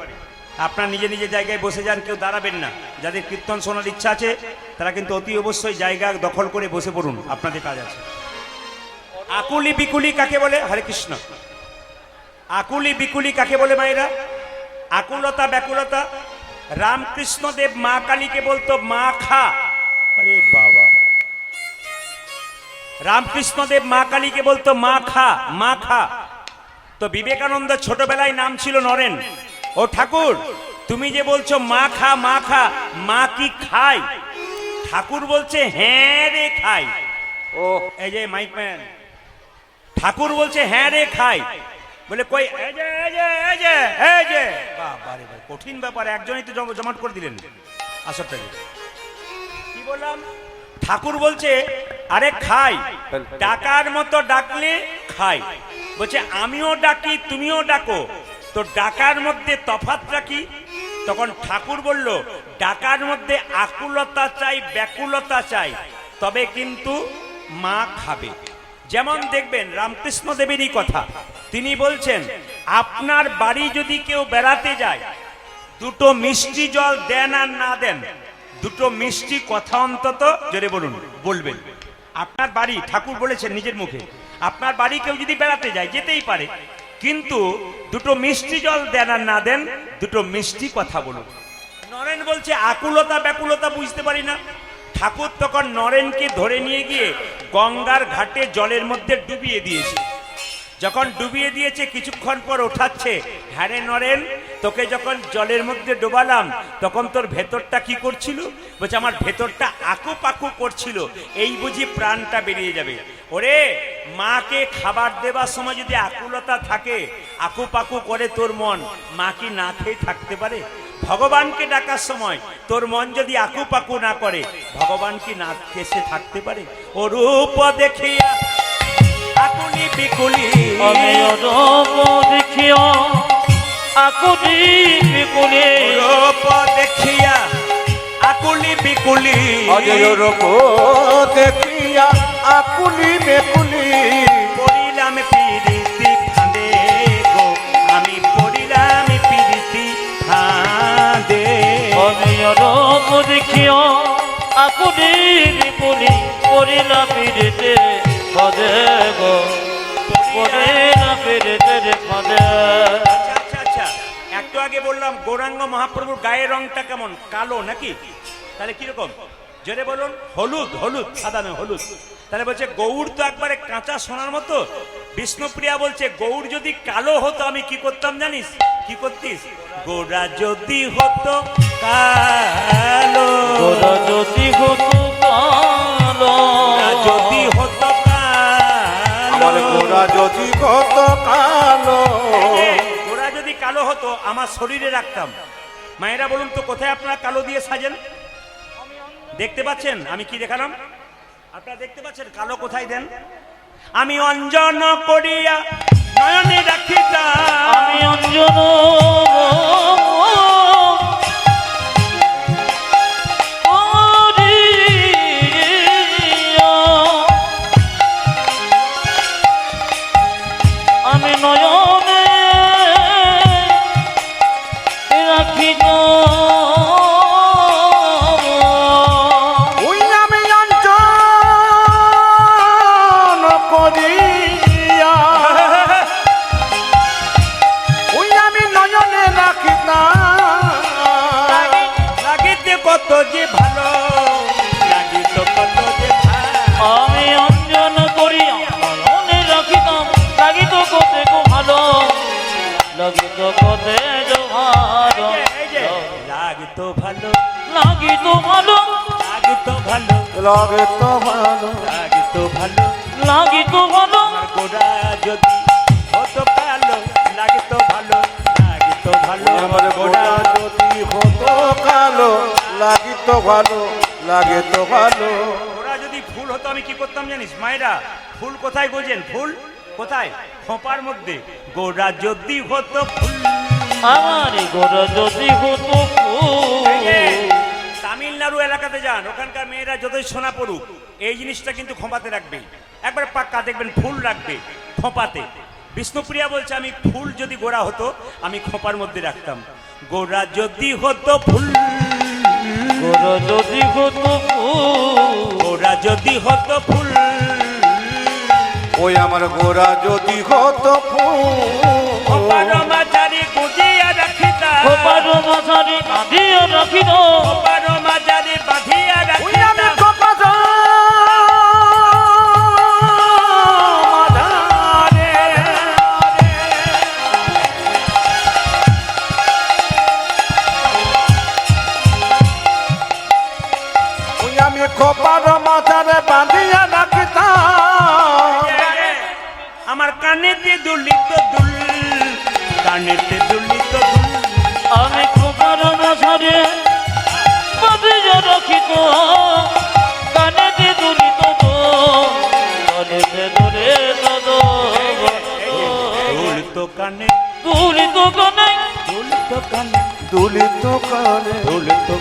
আপনার নিজে নিজে জায়গায় বসে যান, কেউ দাঁড়াবেন না। যাদের কীর্তন শোনার ইচ্ছা আছে তারা কিন্তু অতি অবশ্যই জায়গা দখল করে বসে পড়ুন, আপনাদের কাজ আছে। আকুলি বিকুলি কাকে বলে? হরে কৃষ্ণ। আকুলি বিকুলি কাকে বলে মায়েরা? আকুলতা ব্যাকুলতা। রামকৃষ্ণদেব মা কালীকে বলতো মা খা। আরে বাবা, রামকৃষ্ণদেব মা কালীকে বলতো মা খা, মা খা। তো বিবেকানন্দ ছোটবেলায় নাম ছিল নরেন। ও ঠাকুর, তুমি যে বলছো মা খা মা খা, মা কি খায়? ঠাকুর বলছে হ্যাঁ রে খাই। ও এই যে মাইক ম্যান, ঠাকুর বলছে হ্যাঁ রে খাই। বলে কই? এই যে এই যে এই যে এই যে। বাবা রে ভাই, কঠিন ব্যাপার, একজনই তো জমাট করে দিলেন আসরটাকে। কি বললাম? ঠাকুর বলছে আরে খাই, ডাকার মতো ডাকলে খাই। বলছে আমিও ডাকি তুমিও ডাকো, তো ডাকার মধ্যে তফাৎটা কি? তখন ঠাকুর বলল ডাকার মধ্যে আকুলতা চাই, ব্যাকুলতা চাই, তবে কিন্তু মা খাবে। যেমন দেখবেন রামকৃষ্ণ দেবেরই কথা, তিনি বলছেন আপনার বাড়ি যদি কেউ বেড়াতে যায়, দুটো মিষ্টি জল দেন আর না দেন, দুটো মিষ্টি কথা অন্তত জোরে বলুন বলবেন। আপনার বাড়ি, ঠাকুর বলেছেন নিজের মুখে, আপনার বাড়ি কেউ যদি বেড়াতে যায়, যেতেই পারে, কিন্তু দুটো মিষ্টি জল দেন আর না দেন, দুটো মিষ্টি কথা বলুন। নরেন বলছে আকুলতা ব্যাকুলতা বুঝতে পারি না। ঠাকুর তখন নরেনকে ধরে নিয়ে গিয়ে গঙ্গার ঘাটে জলের মধ্যে ডুবিয়ে দিয়েছে। যখন ডুবিয়ে দিয়েছে কিছুক্ষণ পর ওঠাচ্ছে, হ্যাঁ রে নরেন, তোকে যখন জলের মধ্যে ডোবালাম তখন তোর ভেতরটা কি করছিল? বলছে আমার ভেতরটা আকু পাকু করছিল, এই বুঝি প্রাণটা বেরিয়ে যাবে। ওরে মাকে খাবার দেবার সময় যদি আকুলতা থাকে, আকু পাকু করে তোর মন, মা কি না খেয়ে থাকতে পারে? ভগবানকে ডাকার সময় তোর মন যদি আকু পাকু না করে, ভগবান কি না খেয়ে থাকতে পারে? ও রূপ দেখিয়া আকুলি বিকুলি, আমি রূপ দেখিয়া আকুলি বিকুলি, রূপ দেখিয়া আকুলি বিকুলি, অজয় রূপ দেখিয়া আকুলি বেকুলি, পড়িলাম পিরিতি ফাঁদে গো, আমি পড়িলাম পিরিতি ফাঁদে। আমি রূপ দেখিয়া আকুলি বিকুলি, পড়িলা পিরিতে ফাঁদে গো, পড়িলা পিরিতে ফাঁদে। আচ্ছা আচ্ছা আচ্ছা, একটু আগে বললাম গৌরাঙ্গ মহাপ্রভুর গায়ের রংটা কেমন? কালো নাকি? তাহলে কিরকম? জোরে বলুন। হলুদ, হলুদ, সাদা নয়, হলুদ। তাহলে বলছে গৌর তো একবারে কাঁচা সোনার মতো। বিষ্ণুপ্রিয়া বলছে গৌর যদি কালো হতো আমি কি করতাম জানিস? কি করতিস? গোরা যদি হতো কালো, গোরা যদি হতো কালো, গোরা যদি হতো আমার কালো, গোরা যদি কত কালো, গোরা যদি কালো হতো আমার শরীরে রাখতাম। মায়েরা বলুন তো কোথায় আপনারা কালো দিয়ে সাজেন? দেখতে পাচ্ছেন আমি কি দেখালাম? আপনারা দেখতে পাচ্ছেন কালো কোথায় দেন? আমি অঞ্জন করিয়া নয়নে রাখিতাম, আমি অঞ্জন করিয়া, আমি নয়নে রাখিত, ওই আমি অঞ্জন করিয়া, ওই আমি নয়নে রাখিতাম, লাগিতে কত যে ভালো, লাগিত কত যে ভালো। আমি অঞ্জন করিয়া নয়নে রাখিতাম, লাগিত কতে গো ভালো, লাগিত কতে গো ভালো, এই যে লাগিত ভালো, লাগিত ভালো, লাগিত ভালো, লাগে তো ভালো, লাগিত ভালো। লাগিত ভালো, আমার গোরা যদি হতো কালো, লাগিত ভালো, লাগিত ভালো। আমার গোরা যদি হতো কালো, লাগিত ভালো, লাগে তো ভালো, গোরা যদি ফুল হতো আমি কি করতাম জানিস? মায়েরা ফুল কোথায় গোজেন? ফুল কোথায়? খোঁপার মধ্যে। গোরা যদি হতো ফুল, আমার গোরা যদি হতো এই যে ফুল, তামিলনাড়ু এলাকাতে যান, ওখানকার মেয়েরা যতই সোনা পড়ুক এই জিনিসটা কিন্তু খোঁপাতে রাখবে, একবার পাক্কা দেখবেন ফুল রাখবে খোঁপাতে। বিষ্ণুপ্রিয়া বলছে আমি ফুল যদি গোরা হতো আমি খোঁপার মধ্যে রাখতাম। গোরা যদি হতো ফুল, গোরা যদি হতো ফুল, গোরা যদি হতো ফুল, ওই আমার গোরা যদি হতো খোঁপার ফুল, মাঝারি গুজিয়া রাখিতাম, খোপার মাঝারি বাঁধিয়া রাখিত, খোঁপার মাঝারি বাঁধিয়া ওই আমি রাখিতাম। কপাস মাঝারে, ওই আমি কপার মাঝারে বাঁধিয়া রাখিতাম, আমার কানেতে দুলিত দুল, কানেতে দুলিত দুল, আমি খোপার মাঝারে বাঁধিয়া রাখিত, কানেতে দুলিত দো, কানেতে দুলিত দো, দুল তো কানে, দুলিত কানে, দুল তো কানে, দুলিত কানে, দুল তো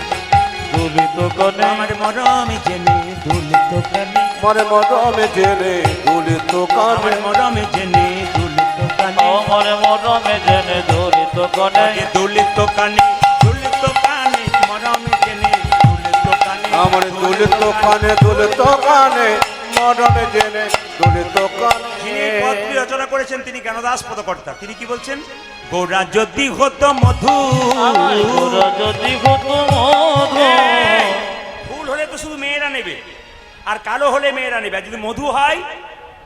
দুলিত কানে, আমার মরমে জেনে দুল তো কানে, মরে মরমে জেনে দুলিত কানে, আমার মরমে জেনে দুল তো কানে, আমার মরমে জেনে দুলিত কানে, দুল তো কানে, দুল তো কানে, মরমে জেনে দুল তো কানে, আমার দুলিত কানে, দুলিত কানে, মরমে জেনে দুলিত যিনি কানে, পদটি রচনা করেছেন তিনি জ্ঞানদাস পদকর্তা। তিনি কি বলছেন? গোরা যদি হতো মধু, আমার গোরা যদি হতো মধু, ফুল হলে তো শুধু মেয়েরা নেবে, আর কালো হলে মেয়েরা নেবে, আর যদি মধু হয়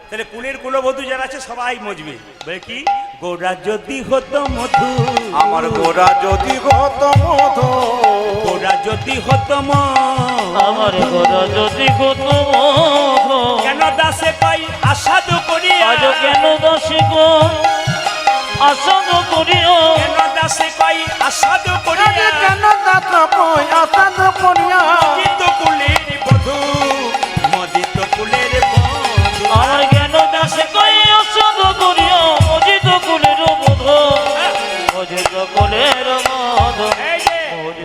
তাহলে কুলের কুলবধূ যারা আছে সবাই মজবে। বলে কি? গোরা যদি হতো মধু, আমার গোরা যদি হতো মধু, গোরা যদি হতো মধু, আমার গোরা যদি হতো মধু, কেন দাসে পাই আসাদ করিও কেন দাসে কই আসাদ আরে করিয়া কেন দাস কই আসাদ করিয়া মদিত কুলের বধূ মদিত কুলের বধূ আমার জ্ঞান দাসে কই আসাদ করিও মজিত কুলের বোধ মজিত কুলের মধ এই যে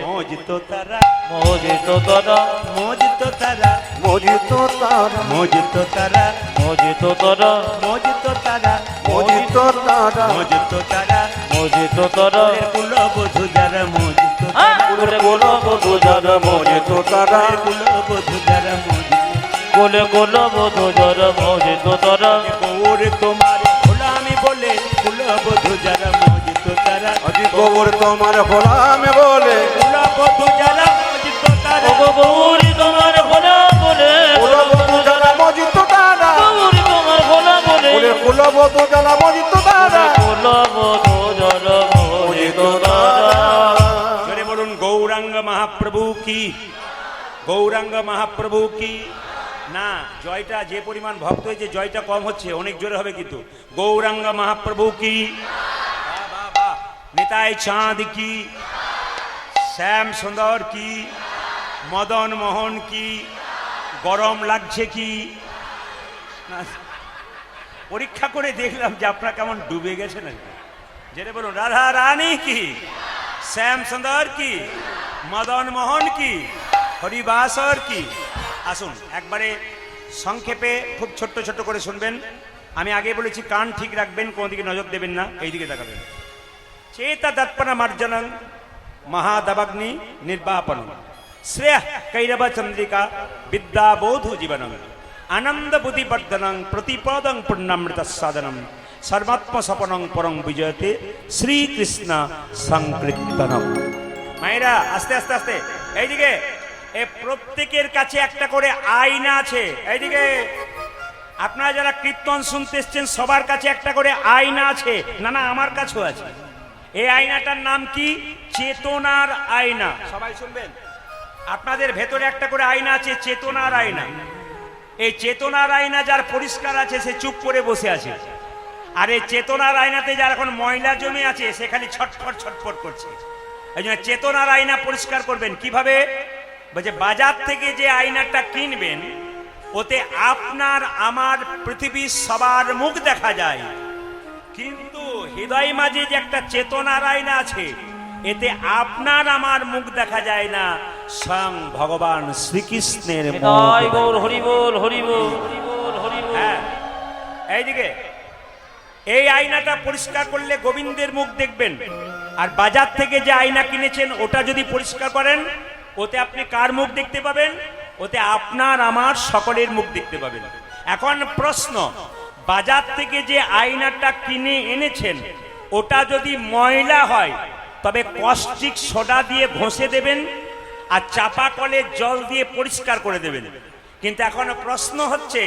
মজিত তারা মজিত তরা মজিত তারা মজিত তারা মজিত তারা মজিত তরা মজিত তারা মজিত তারা মজিত তারা মজিত তরা কুল বধূ যারা মজিত কোলে গোল বধু যারা মজিত তারা কুল বধূ যারা মজিত কোলে গোল বধু যারা মজিত তরা গৌর তোমার গোলামি বলে কুল বধূ যারা মজিত তারা আজি গোবর তোমার গোলামে বলে কুল বধূ যারা মজিত তারা ও গৌরী তোমার ভোলা বলে কুলবধূ যারা মজিত তারা গৌরী তোমার ভোলা বলে বলে কুলবধূ যারা মজিত তারা কোল বধু যারা মজিত তরা জোরে বলুন গৌরাঙ্গ মহাপ্রভু কি গৌরাঙ্গ মহাপ্রভু কি না জয়টা যে পরিমাণ ভক্ত হয়েছে জয়টা কম হচ্ছে অনেক জোরে হবে কিন্তু গৌরাঙ্গ মহাপ্রভু কি বাহ, বাহ, বাহ। নিতাই চাঁদ কি শ্যাম সুন্দর কি মদন মোহন কি গরম লাগছে কি না, পরীক্ষা করে দেখলাম যে আপনারা কেমন ডুবে গেছেন আর কি। যেটা বলুন রাধা রানী কি শ্যাম সুন্দর কি মদন মোহন কি হরিবাসর কি আসুন একবারে সংক্ষেপে খুব ছোট্ট ছোট্ট করে শুনবেন আমি আগে বলেছি কান ঠিক রাখবেন কোন দিকে নজর দেবেন না এই দিকে তাকাবেন চেতা দর্পণ মার্জনং মহাদবাগ্নি নির্বাপন শ্রেয় কৈরব চন্দ্রিকা বিদ্যাবোধু জীবনং আনন্দ বুদ্ধিবর্ধনং প্রতিপদং পুণ্যামৃত সাধনম সর্বাত্ম সপনং পরং বিজয়তে শ্রীকৃষ্ণ সংকীর্তনম মায়েরা আস্তে আস্তে আস্তে এইদিকে এ প্রত্যেকের কাছে একটা করে আয়না আছে এইদিকে আপনারা যারা কীর্তন শুনতে এসছেন সবার কাছে একটা করে আয়না আছে না না আমার কাছেও আছে এই আয়নাটার নাম কি চেতনার আয়না সবাই শুনবেন আপনাদের ভেতরে একটা করে আয়না আছে চেতনার আয়না এই চেতনার আয়না যার পরিষ্কার আছে সে চুপ করে বসে আছে আর এই চেতনার আয়নাতে যার এখন ময়লা জমে আছে সে খালি ছটফট ছটফট করছে এই জন্য চেতনার আয়না পরিষ্কার করবেন কিভাবে বলছে বাজার থেকে যে আয়নাটা কিনবেন ওতে আপনার আমার পৃথিবীর সবার মুখ দেখা যায় কিন্তু হৃদয় মাঝে যে একটা চেতনার আয়না আছে এতে আপনার আমার মুখ দেখা যায় না স্বয়ং ভগবান শ্রীকৃষ্ণের মুখ জয় গৌর হরি বল হরি বল হরি বল হরি বল হ্যাঁ এইদিকে এই আয়নাটা পরিষ্কার করলে গোবিন্দের মুখ দেখবেন আর বাজার থেকে যে আয়না কিনেছেন ওটা যদি পরিষ্কার করেন ওতে আপনি কার মুখ দেখতে পাবেন ওতে আপনার আমার সকলের মুখ দেখতে পাবেন এখন প্রশ্ন বাজার থেকে যে আয়নাটা কিনে এনেছেন ওটা যদি ময়লা হয় তবে কস্টিক সোডা দিয়ে ঘষে দেবেন আর চাপা কলের জল দিয়ে পরিষ্কার করে দেবেন কিন্তু এখন প্রশ্ন হচ্ছে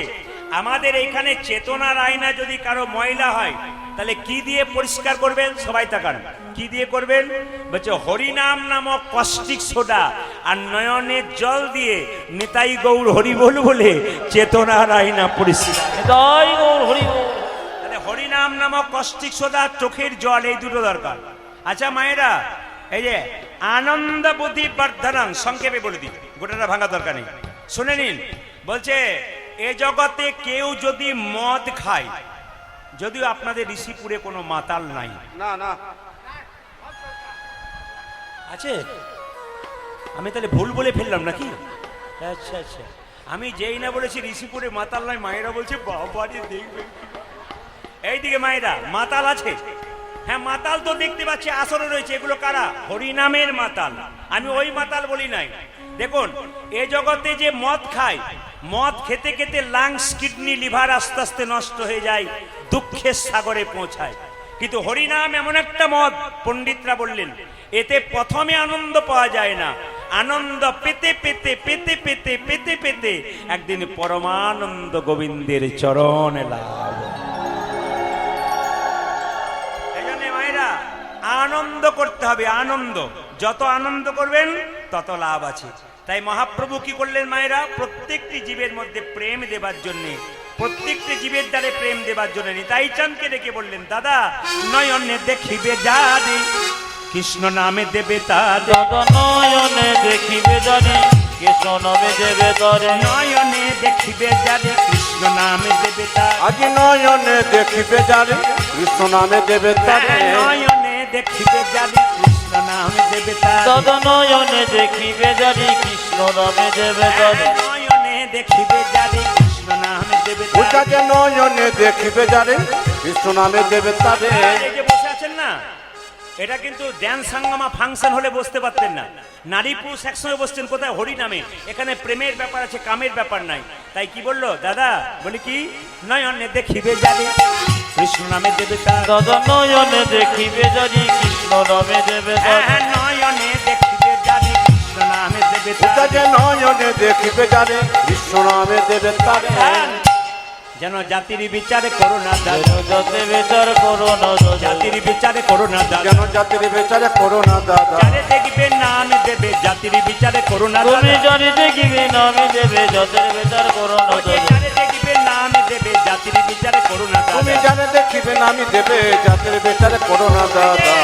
আমাদের এইখানে চেতনার আয়না যদি কারো ময়লা হয় তাহলে কি দিয়ে পরিষ্কার করবেন সবাই তাকান কি দিয়ে করবেন বলছে হরিনাম নামক কস্টিক সোডা আর নয়নের জল দিয়ে নিতাই গৌর হরি বল বলে চেতনার আয়না পরিষ্কার জয় গৌর হরি বল তাহলে হরিনাম নামক কস্টিক সোডা চোখের জল এই দুটো দরকার আচ্ছা মায়েরা এই যে আনন্দ বুদ্ধি বর্ধনং সংক্ষেপে বলে দিই গোটাটা ভাঙা দরকার নেই শুনে নিন বলছে এ জগতে কেউ যদি মদ খায় যদিও আপনাদের ঋষিপুরে কোনো মাতাল নাই না না আছে আমি তাহলে ভুল বলে ফেললাম নাকি আচ্ছা আচ্ছা আমি যেই না বলেছি ঋষিপুরে মাতাল নাই মায়েরা বলছে বাবারে দেখবে এইদিকে মায়েরা মাতাল আছে হ্যাঁ মাতাল তো দেখতে পাচ্ছি আসরে রয়েছে এগুলো কারা হরিনামের মাতাল আমি ওই মাতাল বলি নাই দেখুন এ জগতে যে মদ খায় মদ খেতে খেতে লাংস কিডনি লিভার আস্তে আস্তে নষ্ট হয়ে যায় দুঃখের সাগরে পৌঁছায় কিন্তু হরিনাম এমন একটা মদ পণ্ডিতরা বললেন এতে প্রথমে আনন্দ পাওয়া যায় না আনন্দ পেতে পেতে পেতে পেতে পেতে পেতে একদিন পরমানন্দ গোবিন্দের চরণে লাভ আনন্দ করতে হবে আনন্দ যত আনন্দ করবেন তত লাভ আছে তাই মহাপ্রভু কি করলেন মায়েরা প্রত্যেকটি জীবের মধ্যে প্রেম দেবার জন্য প্রত্যেকটি জীবের দ্বারে প্রেম দেবার জন্য নিতাই চাঁদকে ডেকে বললেন, দাদা নয়নে দেখিবে যারে কৃষ্ণ নামে দেবে তারে, দাদা নয়নে দেখিবে জানি কৃষ্ণ নামে দেবে তারে, নয়নে দেখিবে যারে কৃষ্ণ নামে দেবে তারে, আজি নয়নে দেখিবে যারে কৃষ্ণ নামে দেবে তারে, নয়নে দেখিবে যারে কৃষ্ণ নামে দেবে তারে, দাদা নয়নে দেখিবে জানি কৃষ্ণ নামে দেবে তারে, নয়নে দেখিবে যারে কৃষ্ণ নামে দেবে ওটা তারে। যে নয়নে দেখিবে যারে কৃষ্ণ নামে দেবে তারে। এই যে বসে আছেন না, এটা কিন্তু ড্যান্স হাঙ্গামা ফাংশন হলে বসতে পারতেন না। নারী পুরুষ একসঙ্গে বসছেন কোথায়? হরি নামে। এখানে প্রেমের ব্যাপার আছে, কামের ব্যাপার নাই। তাই কি বললো দাদা? বলি কি, নয়নে দেখিবে যারে কৃষ্ণ নামে দেবে তারে, দাদা নয়নে দেখিবে জানি কৃষ্ণ নামে দেবে হ্যাঁ, তারে, নয়নে দেখিবে যারে কৃষ্ণ নামে দেবে ওটা তারে। যে নয়নে দেখিবে যারে কৃষ্ণ নামে দেবে তারে। যেন জাতির বিচারে করো না দাদা, যেন যাতে বিচার করো না দাদা, জাতির বিচারে করো না দাদা, যেন জাতির বেচারে করো না দাদা। যারে দেখবে নাম দেবে জাতির বিচারে করো না তুমি দাদা, জানি দেখিবে নামে দেবে যাতে বিচার করো না ওই যে দাদা, যারে দেখবে নাম দেবে জাতির বিচারে করো না তুমি দাদা। জানে দেখিবে নামি দেবে জাতির বেচারে করো না দাদা।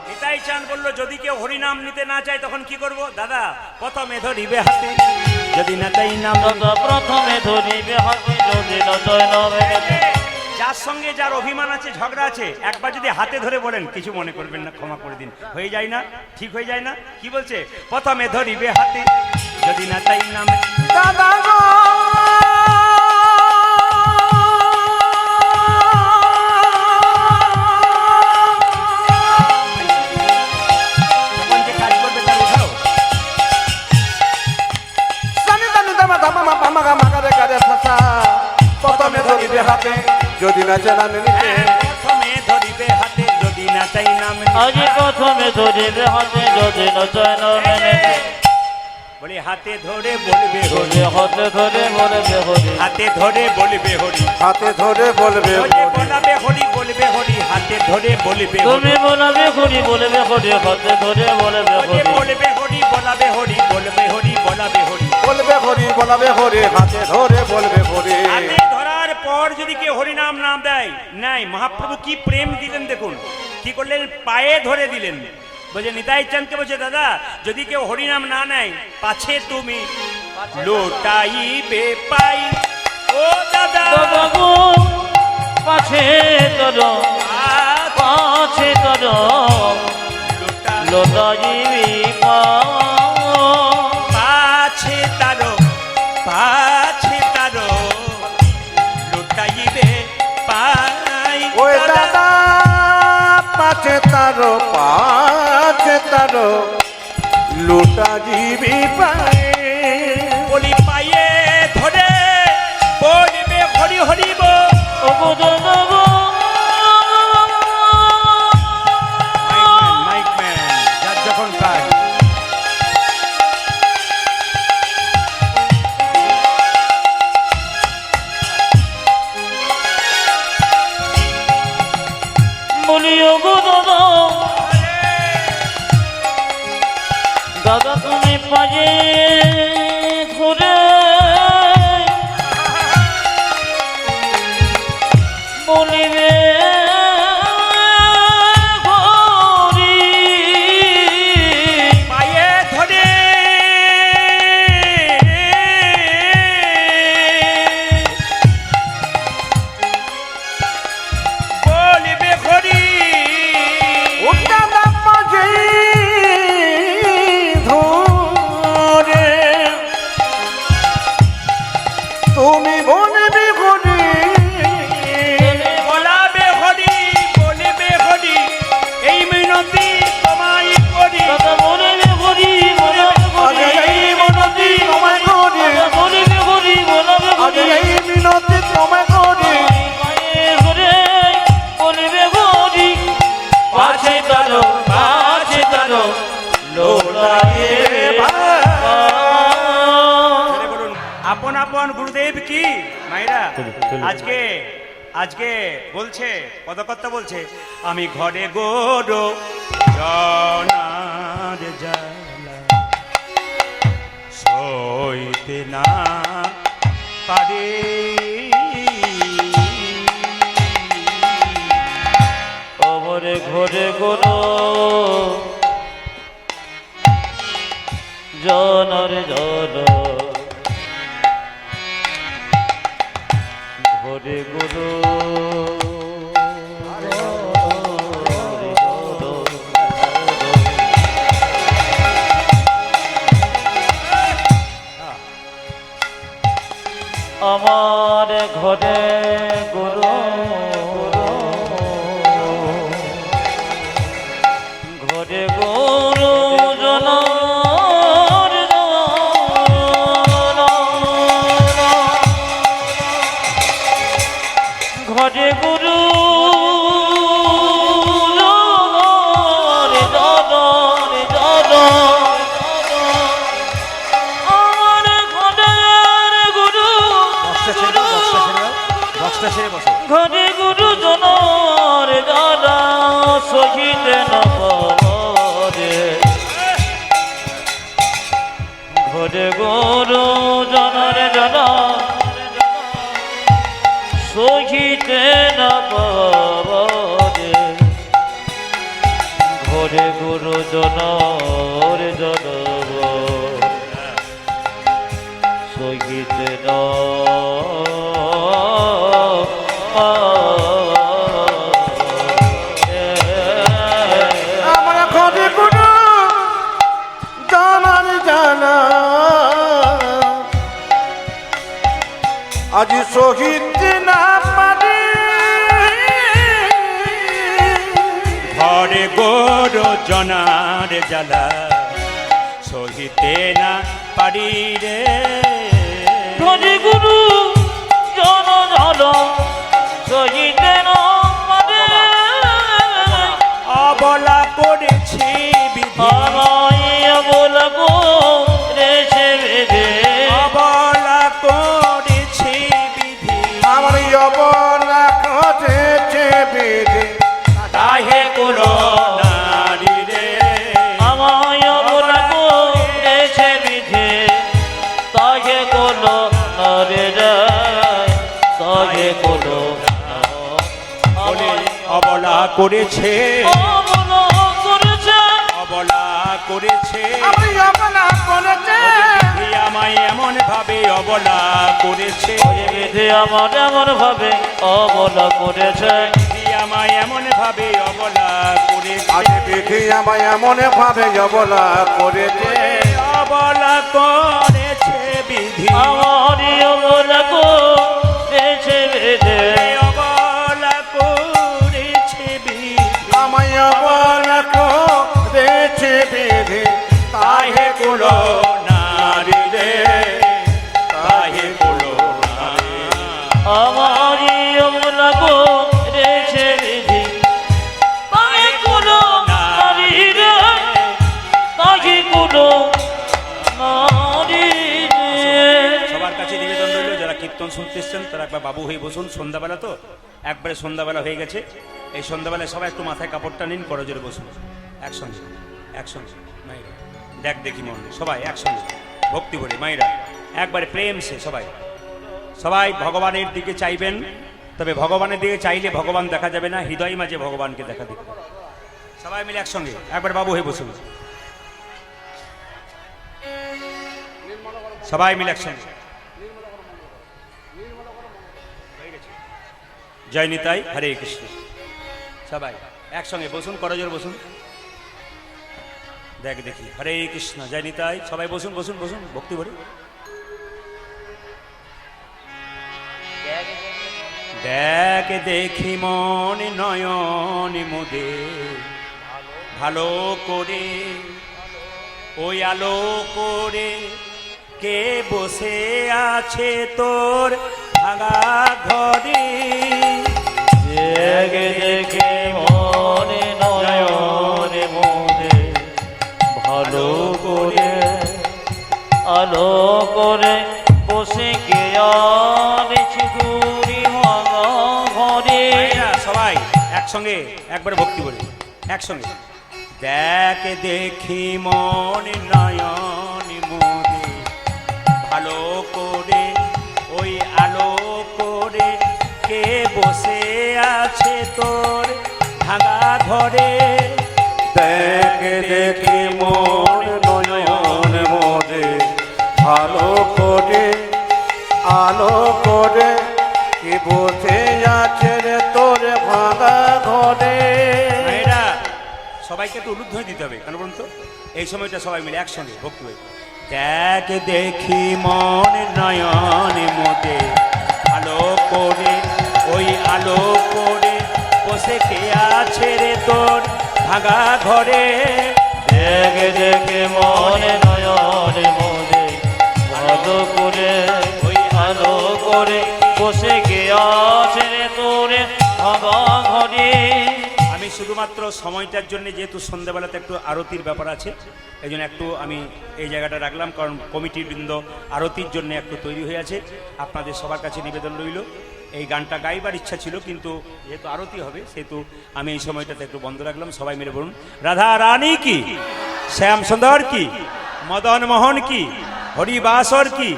নিতাই চাঁদ বললো, যদি কেউ হরিনাম নিতে না চায় তখন কি করব? দাদা প্রথমে ধরিবে হাতে, যদি না চাই নাম। দাদা প্রথমে ধরিবে হাতে যদি না চায় নামে দেবে, যার সঙ্গে যার অভিমান আছে, ঝগড়া আছে, একবার যদি হাতে ধরে বলেন কিছু মনে করবেন না, ক্ষমা করে দিন, হয়ে যায় না? ঠিক হয়ে যায় না? কি বলছে? প্রথমে ধরিবে হাতে, যদি না চাই নাম। দাদা গো যখন যে কাজ করবে তার উঠাও। সানি দানি দামা দামা মা পামা গা মাগা রে গারে ফাসা, প্রথমে ধরিবে হাতে যদি না জানানে নিতে। প্রথমে ধরিবে হাতে, যদি না চাই নাম। আজি প্রথমে ধরিবে হাতে যদি না চায় নামে দেবে, বলি হাতে ধরে বলবে হরি, ধরে হাতে ধরে বলবে হরি, হাতে ধরে বলবে হরি, হাতে ধরে বলবে ওই যে বলাবে হরি বলবে হরি, হাতে ধরে বলবে হরি, তুমি বলবে হরি বলবে হরি, হাতে ধরে বলবে ওই যে হরি, বলবে হরি বলাবে হরি, বলবে হরি বলাবে হরি। বলবে হরি বলাবে হরি, হাতে ধরে বলবে হরি। হাতে ধরার পর যদি কেউ হরি নাম নাম দেয়, নাই মহাপ্রভু কি প্রেম দিলেন দেখুন, কি করলেন? পায়ে ধরে দিলেন। বলছে নিতাই চাঁদকে, বলছে দাদা যদি কেউ হরিনাম না নেয় পাছে তুমি লোটাইবে পাই। ও দাদা দাদা গো পাছে তর পাছে তর লোটাইবি পাছে তারো, পাছে তারো লোটাইবে পাই। ওই দাদা পাছে তারো, পাছে তারো লুটা জিবি পায়ে। বলি পায়ে ধরে বলবে হরি হরি বল। ও গো দাদা গো মাইকম্যান যার যখন কাজ। বলি ও গো দাদা, দাদা তুমি পায়ে ধরে বলিবে হরি, পায়ে ধরে বলবে হরি। ও দাদা পাছে ধরে তুমি বলবি হরি, বলাবে হরি বলবে হরি, এই মিনতি তোমায় করি। দাদা বলিবে হরি বলবে আগে হরি, এই মিনতি তোমায় করি, দাদা বলিবে হরি বলবে আগে হরি, এই মিনতি তোমায় করি। পায়ে ধরে বলিবে হরি, পাছে তারো পাছে তারো লোটাইবে ছেড়ে বলুন, আপন আপন গুরুদেব কি মাইরা আজকে আজকে বলছে পদকর্তা বলছে, আমি ঘরে গোরো জনার জ্বালা সইতে না পারি। ঘরে গুরু জনর জন ঘরে গুরু আমার ঘরে গুরু ঘরে গুরু জন ঘরে গুরু ঘরে গুরু জনর দাদা সহিত নবরে ঘরে গুরু জনর দাদা সহিত নবরে ঘরে গুরু জনর জনব সহিত আমার ঘরে গুরু জানার জানা আজি শহীদ না পারি ঘরে গরু জনার জ্বালা সহিতে না পারি রে ঘরে গুরু জন জন সহিতে না পারে অবলা করেছি বিধি আমায় বলবো রেছে বেদে অবলা করেছি বিধি আমার অবলা ঘটেছে বেদে তাহে কোনো নারী রে আমায় বলবো রেছে বিধে তাকে কোনো নরে যায় তাকে কোনো বলে অবলা করেছে অবলা করেছে অবলা করেছে আমি অবলা করেছে বিধি আমায় এমন ভাবে অবলা করেছে বিধি আমার এমন ভাবে অবলা করেছে বিধি আমায় এমন ভাবে অবলা করেছে আজ বিধি আমায় এমন ভাবে অবলা করেছে অবলা করেছে বিধি আমারই অবলা করেছে বেদে অবলা করেছে বিধি আমায় অবলা করেছে বেদে তাহে কুলো নারী রে তাহে কুলো নারী আমারই অবলা করেছে বিধি তাই কোনো নারী রে তাই কোনো নারী রে সবার কাছে নিবেদন রইল যারা কীর্তন শুনতে এসছেন তারা একবার বাবু হয়ে বসুন সন্ধ্যাবেলা তো একবারে সন্ধ্যাবেলা হয়ে গেছে এই সন্ধ্যাবেলায় সবাই একটু মাথায় কাপড়টা নিন করজোরে বসুন একসঙ্গে একসঙ্গে মাইরা দেখ দেখি মন সবাই একসঙ্গে ভক্তি ভরে মাইরা একবারে প্রেম সে সবাই সবাই ভগবানের দিকে চাইবেন তবে ভগবানের দিকে চাইলে ভগবান দেখা যাবে না হৃদয় মাঝে ভগবানকে দেখা দিতে হবে। সবাই মিলে একসঙ্গে একবার বাবু হয়ে বসুন সবাই মিলে একসঙ্গে জয় নিতাই হরে কৃষ্ণ সবাই একসঙ্গে বসুন করজোর বসুন দেখ দেখি হরে কৃষ্ণ জয় নিতাই সবাই বসুন বসুন বসুন ভক্তি ভরে দেখ দেখি মন নয়ন মোদে ভালো করে ওই আলো করে কে বসে আছে তোর ভাঙা ঘরে জেগে দেখে মনে নয়নে মনে ভালো করে আলো করে বসে কে আনেছি দূরি ভাঙা ঘরে সবাই একসঙ্গে একবার ভক্তি বলি একসঙ্গে দেখ দেখি মন নয়ন মোদে ভালো করে ওই আলো করে কে বসে আছে তোর ভাঙা ঘরে। দেখে দেখে মন নয়ন মোরে ভালো করে আলো করে কি বসে আছে রে তোর ভাঙা ঘরে। মেয়েরা সবাইকে একটু উলুধ্বনি দিতে হবে, কেন বলুন তো? এই সময়টা সবাই মিলে একসঙ্গে ভক্তি হয়ে দেখ দেখি মন নয়ন মোদে আলো করে, ওই আলো করে বসে কে আছে রে তোর ভাঙা ঘরে। দেখে দেখে মনে নয়নে মনে ভালো করে ওই আলো করে বসে গিয়েছে রে তোরে ভাঙা ঘরে। আমি শুধুমাত্র সময়টার জন্য, যেহেতু সন্ধ্যাবেলাতে একটু আরতির ব্যাপার আছে, এই জন্য একটু আমি এই জায়গাটা রাখলাম, কারণ কমিটির বৃন্দ আরতির জন্য একটু তৈরি হয়ে আছে। আপনাদের সবার কাছে নিবেদন রইল, এই গানটা গাইবার ইচ্ছা ছিল, কিন্তু যেহেতু আরতি হবে সেহেতু আমি এই সময়টাতে একটু বন্ধ রাখলাম। সবাই মিলে বলুন, রাধা রানী কি, শ্যাম সুন্দর কি, মদন মোহন কি, হরিবাসর কি,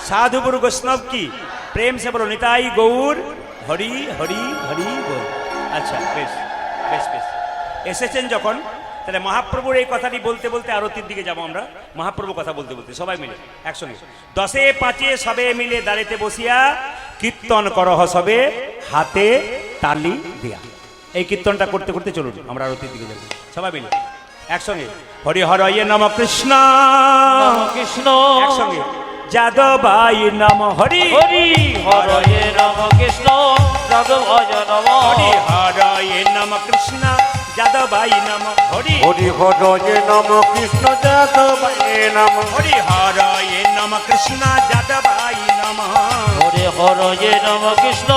সাধুগুরু বৈষ্ণব কি, প্রেম সে বলো নিতাই গৌর হরি হরি হরি গৌর। আচ্ছা, বেশ বেশ বেশ, এসেছেন যখন, তাহলে মহাপ্রভুর এই কথাটি বলতে বলতে আরতির দিকে যাবো আমরা। মহাপ্রভু কথা বলতে বলতে সবাই মিলে একসঙ্গে, 10-5 সবে মিলে দাঁড়িতে বসিয়া কীর্তন করহ সবে হাতে তালি দিয়া। এই কীর্তনটা করতে করতে চলুন আমরা আরতির দিকে যাবো সবাই মিলে একসঙ্গে। হরি হরয়ে নম কৃষ্ণ নম কৃষ্ণ একসঙ্গে, যাদবাই নম হরি হরি হরয়ে নম কৃষ্ণ যাদবায় নম। হরি হরয়ে নম কৃষ্ণ যাদবাই নম হরি। হরি হরয়ে নম কৃষ্ণ যাদবায় নম। হরি হরয়ে নম কৃষ্ণ যাদবাই নম। হরে হরয়ে নম কৃষ্ণ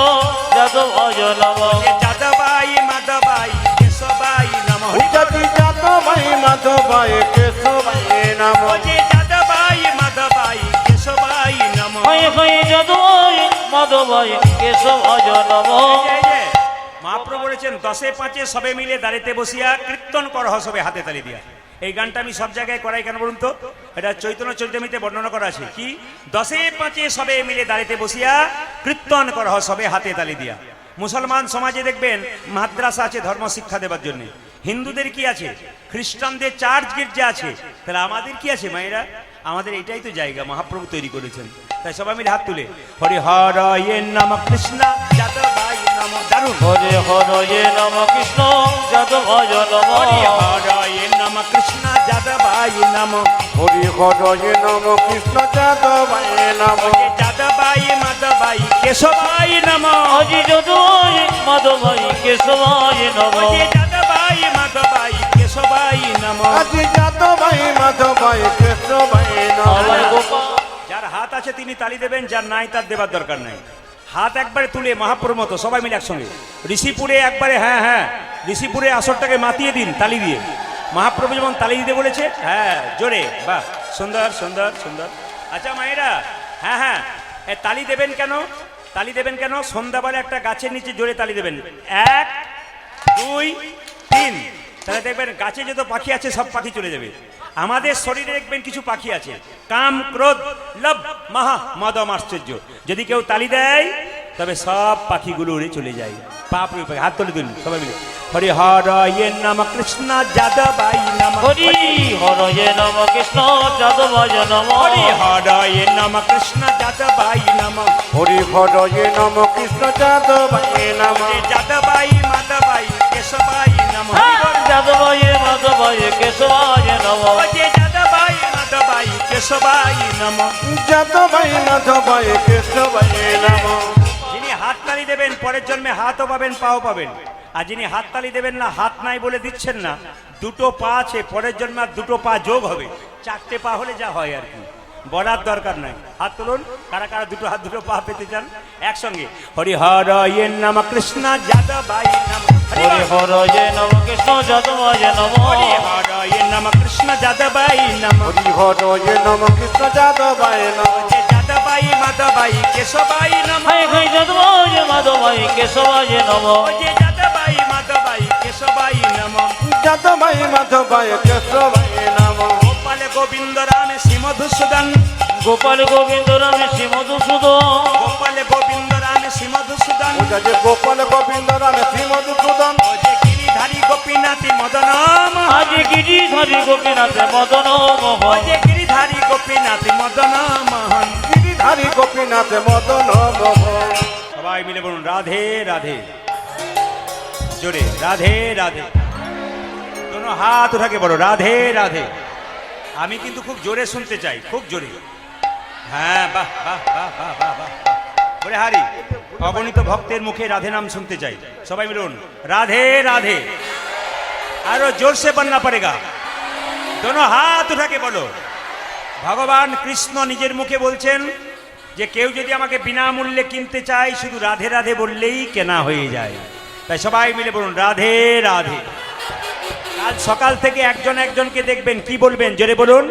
যাদবায় নম। যাদবাই মাধবাই কেশবাই নম। উজাতি যাদবায় মাধবায় কেশবায় নম। যাদবাই মাধবাই কেশবাই নম। হয়ে হয়ে যাদবায় মাধবায় কেশবায় নম। মহাপ্রভু বলেছেন 10-5 সবে মিলে দাঁড়িতে বসিয়া কীর্তন করহ সবে হাতে তালি দিয়া। এই গানটা আমি সব জায়গায় করাই, কেন বলুন তো? এটা চৈতন্য চরিতামৃতে বর্ণনা করা আছে কি, 10-5 সবে মিলে দাঁড়িতে বসিয়া কীর্তন করহ সবে হাতে তালি দিয়া। মুসলমান সমাজে দেখবেন মাদ্রাসা আছে ধর্ম শিক্ষা দেবার জন্য, হিন্দুদের কি আছে, খ্রিস্টানদের চার্চ গির্জা আছে, তাহলে আমাদের কি আছে মায়েরা? আমাদের এটাই তো জায়গা মহাপ্রভু তৈরি করেছেন। তাই সবাই মিলে হাত তুলে হরি হরয়ে নম কৃষ্ণ যাদবাই নম। দারুণ। হরে হরয়ে নম কৃষ্ণ যাদবায় নম। হরি হরয়ে নম কৃষ্ণ যাদবাই নম। হরি হরয়ে নম কৃষ্ণ যাদবায় নম। যাদবাই মাধবাই কেশবাই নম। আজি যাদবায় মাধবায় কেশবায় নম। যাদবাই মাধবাই কেশবাই নম। আজি যাদবায় মাধবায় কেশবায় নম। আমার গোপাল যার হাত আছে তিনি তালি দেবেন, যার নাই তার দেবার দরকার নাই। হাত একবারে তুলে মহাপ্রভুর মতো সবাই মিলে একসঙ্গে ঋষিপুরে একবারে, হ্যাঁ হ্যাঁ, ঋষিপুরে আসরটাকে মাতিয়ে দিন তালি দিয়ে। মহাপ্রভু যেমন তালি দিতে বলেছে, হ্যাঁ জোরে, বাহ, সুন্দর সুন্দর সুন্দর। আচ্ছা মায়েরা, হ্যাঁ হ্যাঁ, তালি দেবেন কেন? তালি দেবেন কেন? সন্ধ্যাবেলা একটা গাছের নিচে জোরে তালি দেবেন, 1 2 3, তাহলে দেখবেন গাছে যত পাখি আছে সব পাখি চলে যাবে। আমাদের শরীরে দেখবেন কিছু পাখি আছে, কাম ক্রোধ লোভ মহা মদম আশ্চর্য, যদি কেউ তালি দেয় তবে সব পাখিগুলো উড়ে চলে যায়। পাপ হাত তুলে দিন সবাই মিলে, হরি হরয়ে নম কৃষ্ণ যাদবাই নম। হরি হরয়ে নম কৃষ্ণ যাদবায় নম। হরি হরয়ে নম কৃষ্ণ যাদবাই নম। হরি হরয়ে নম কৃষ্ণ যাদবায় নম। যাদবাই মাধবাই কেশবাই নম। যাদবায় মাধবায় কেশবায় নম। যাদবাই মাধবাই কেশবাই নম। যাদবায় মাধবায় কেশবায় নম। যিনি হাত তালি দেবেন পরের জন্মে হাতও পাবেন পাও পাবেন, আর যিনি হাত তালি দেবেন না, হাত নাই বলে দিচ্ছেন না, 2 পা আছে, পরের জন্মে আর 2 পা যোগ হবে, 4টে পা হলে যা হয় আর কি, বলার দরকার নাই। হাত তুলুন, কারা কারা 2 হাত 2 পা পেতে চান একসঙ্গে। হরি হরয়ে নম কৃষ্ণ যাদবাই নম। হরি হরয়ে নম কৃষ্ণ যাদবায় নম। হরি হরয়ে নম কৃষ্ণ যাদবাই নম। হরি হরয়ে নম কৃষ্ণ যাদবায় নম। যাদবাই মাধবাই কেশবাই নম। হায় হায় যাদবায় মাধবায় কেশবায় নম। যাদবাই মাধবাই কেশবাই নম। যাদবায় মাধবায় কেশবায় নম। গোপাল গোবিন্দ রাম শ্রী মধুসূদন। গোপাল গোবিন্দ রাম শ্রী মধুসূদন। গোপাল গোবিন্দ রাম শ্রী মধুসূদন। গোপাল গোবিন্দ রাম শ্রী মধুসূদন। গিরিধারী গোপ গোপীনাথী মদন মোহন আজ গিরিধারী গোপীনাথে মদন মোহন ওই যে গিরিধারী গোপীনাথী মদন মোহন গিরিধারী গোপীনাথ মদন মোহন। সবাই মিলে বলুন রাধে রাধে, জোরে রাধে রাধে, দোনো হাত উঠাকে বলো রাধে রাধে। আমি কিন্তু খুব জোরে শুনতে চাই, খুব জোরে। হ্যাঁ, বাহ বাহ বাহ বাহ বাহ বাহ। বলে হারি অগণিত ভক্তের মুখে রাধে নাম শুনতে চাই। সবাই মিলুন রাধে রাধে। আরো জোরসে বলনা পড়েগা, দোনো হাত উঠাকে বলো। ভগবান কৃষ্ণ নিজের মুখে বলছেন যে কেউ যদি আমাকে বিনামূল্যে কিনতে চায় শুধু রাধে রাধে বললেই কেনা হয়ে যায়। তাই সবাই মিলে বলুন রাধে রাধে। কাল সকাল থেকে একজন একজনকে দেখবেন, কি বলবেন জোরে বলুন।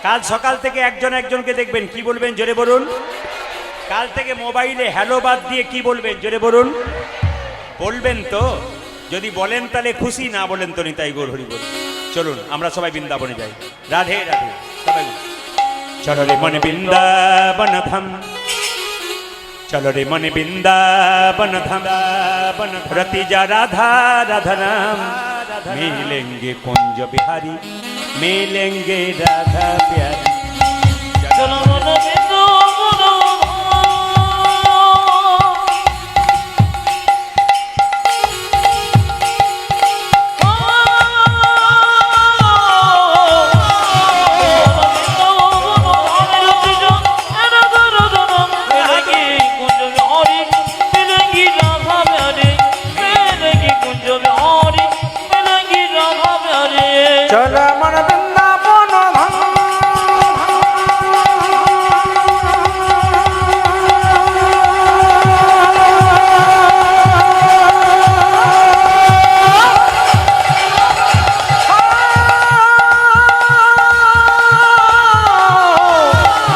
কাল সকাল থেকে একজন একজনকে দেখবেন, কি বলবেন জোরে বলুন। কাল থেকে মোবাইলে হ্যালো বাদ দিয়ে কি বলবেন জোরে বলুন। বলবেন তো? যদি বলেন তাহলে খুশি, না বলেন তো নিতাই গৌর হরি বল। চলুন আমরা সবাই বৃন্দাবনে যাই। রাধে রাধে সবাই বলুন। চলো রে মনে বৃন্দাবন ধাম, চলো রে মনে বৃন্দাবন ধাম, রতি যা রাধা রাধা নাম, মিলেंगे कुंज बिहारी, मिलेंगे राधा प्यारी। চলো মন বিন্দু বলো চল মন বৃন্দাবন ধাম,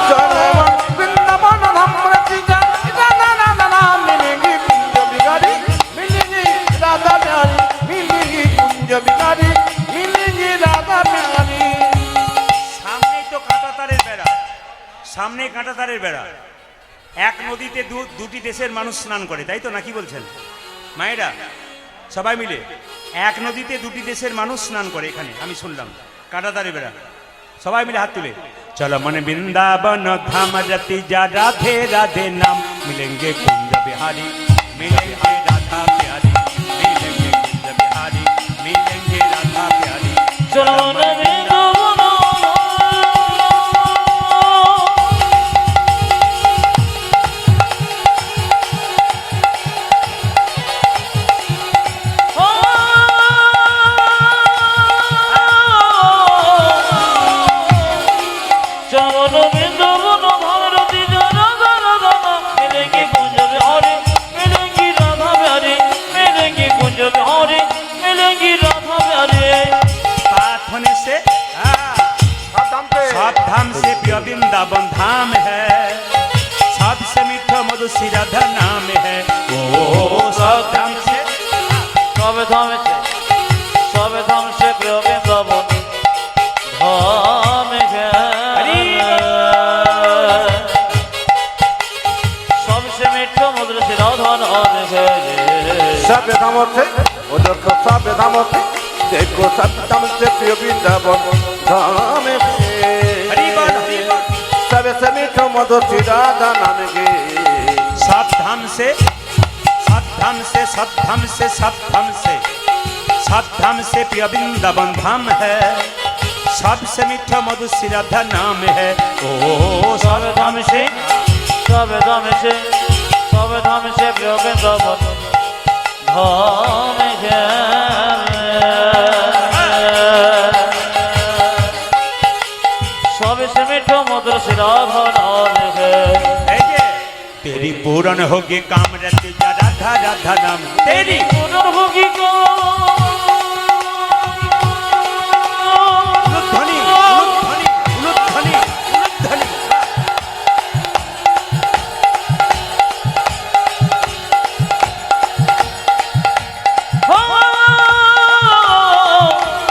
চল মন বৃন্দাবন ধাম, রতি যা রাধা রাধা নাম, মিলেंगे कुंज बिहारी, मिलेंगे राधा प्यारी, मिलेंगे कुंज बिहारी, मिलेंगे राधा प्यारी। সামনেই তো কাঁটাতারের বেড়া, সামনে কাঁটাতারের বেড়া। এক নদীতে দুটি দেশের মানুষ স্নান করে, তাই তো নাকি বলছেন মায়েরা? সবাই মিলে এক নদীতে দুটি দেশের মানুষ স্নান করে, এখানে আমি শুনলাম কাঁটাতারের বেড়া। সবাই মিলে হাত তুলে চলো মনে বৃন্দাবন ধাম, রতি যা রাধে রাধে নাম, মিলেंगे कुंज बिहारी, मिलेंगे राधा प्यारी, मिलेंगे कुंज बिहारी, मिलेंगे राधा प्यारी। চলো মন বিন্দু বলো চলো বিন্দু বলো ভারতী রাধা রাধা নাম, মিলেंगे कुंज बिहारी, मिलेंगी राधा प्यारी, मिलेंगी कुंज बिहारी, मिलेंगी राधा प्यारी। पाठ होने से सब धाम से प्रिय वृंदावन धाम है, सबसे मीठा मधु श्री राधा नाम है। ओ सब धाम से সবে ধামেছে সবে ধামছে প্রিয় বৃন্দাবন ধামে সবসে মিঠো মধুর শ্রী রাধা নামে सब धाम से वो देखो सब धाम से, देखो सब धाम से प्रिय वृंदावन धाम हरि बोल हरि बोल। सबसे मीठो मधुर श्री राधा नाम गे। सब धाम से सब धाम से सब धाम से सब धाम से सब धाम से प्रिय वृंदावन धाम है, सबसे मीठा मधु श्री राधा नाम है। ओ सब धाम से সবে ধামেছে সবে ধামছে প্রিয় বৃন্দাবন ধামে সবসে মিঠো মধুর শ্রী রাধা নামে है जे तेरी पूरन होगी काम रति जा राधा राधा नाम, तेरी পুনর্ভোগী গো उलुध्वनि उलुध्वनि उलुध्वनि उलुध्वनि।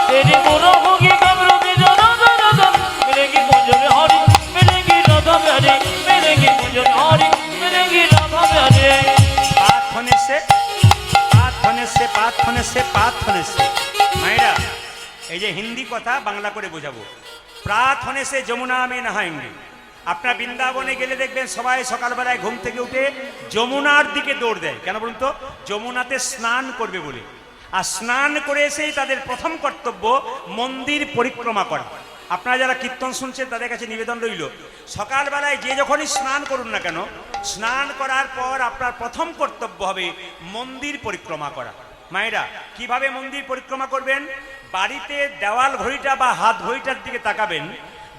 तेरी पुनर्भोगी कमरों राधा राधा मिलेंगी कुंज बिहारी, मिलेंगी राधा प्यारी, मिलेंगी कुंज बिहारी, मिलेंगी राधा प्यारी। पाठ होने से প্রার্থনে সে মায়েরা, এই যে হিন্দি কথা বাংলা করে বোঝাবো। প্রার্থনে সে যমুনা মে নহায়েঙ্গে। আপনার বৃন্দাবনে গেলে দেখবেন সবাই সকালবেলায় ঘুম থেকে উঠে যমুনার দিকে দৌড় দেয়। কেন বলুন তো? যমুনাতে স্নান করবে বলে। আর স্নান করে এসেই তাদের প্রথম কর্তব্য মন্দির পরিক্রমা করা। আপনারা যারা কীর্তন শুনছেন তাদের কাছে নিবেদন রইল, সকালবেলায় যে যখনই স্নান করুন না কেন, স্নান করার পর আপনার প্রথম কর্তব্য হবে মন্দির পরিক্রমা করা। মায়েরা, কিভাবে মন্দির পরিক্রমা করবেন? বাড়িতে দেওয়াল ঘড়িটা বা হাত ঘড়িটার দিকে তাকাবেন,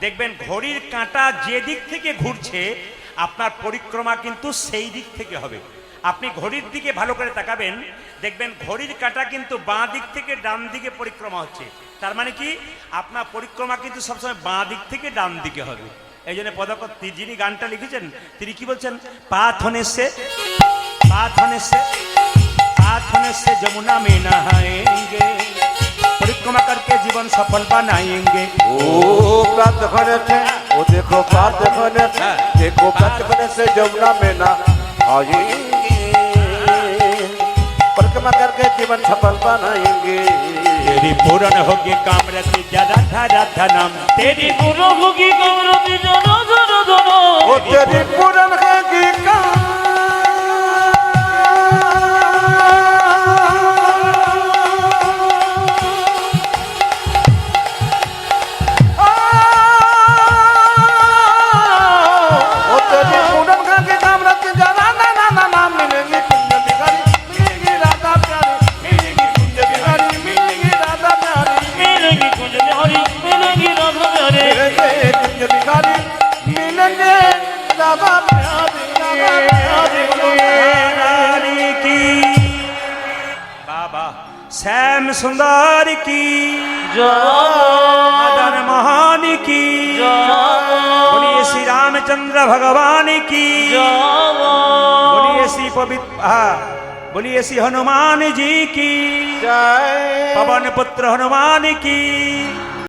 দেখবেন ঘড়ির কাঁটা যে দিক থেকে ঘুরছে আপনার পরিক্রমা কিন্তু সেই দিক থেকে হবে। আপনি ঘড়ির দিকে ভালো করে তাকাবেন, দেখবেন ঘড়ির কাঁটা কিন্তু বাঁ দিক থেকে ডান দিকে পরিক্রমা হচ্ছে। তার মানে কি? আপনার পরিক্রমা কিন্তু সবসময় বাঁ দিক থেকে ডান দিকে হবে। এই জন্য পদাকর যিনি গানটা লিখেছেন তিনি কি বলছেন? প্রার্থনে সে যমুনা में नहाएंगे, परिक्रमा करके जीवन सफल बनाएंगे। ओ प्रार्थने से, ओ देखो प्रार्थने से, देखो प्रार्थने से जमुना में ना आएंगे, परिक्रमा करके जीवन सफल बनाएंगे। तेरी पूर्ण होगी कामरति राधा राधा नाम, तेरी पूर्ण होगी कामरति जनो जनो जनो, ओ तेरी पूर्ण होगी श्याम सुंदर की मदन मोहन की, बोलिए श्री रामचंद्र भगवान की, बोलिए श्री बोलिए श्री हनुमान जी की, जय, पवन पुत्र हनुमान की।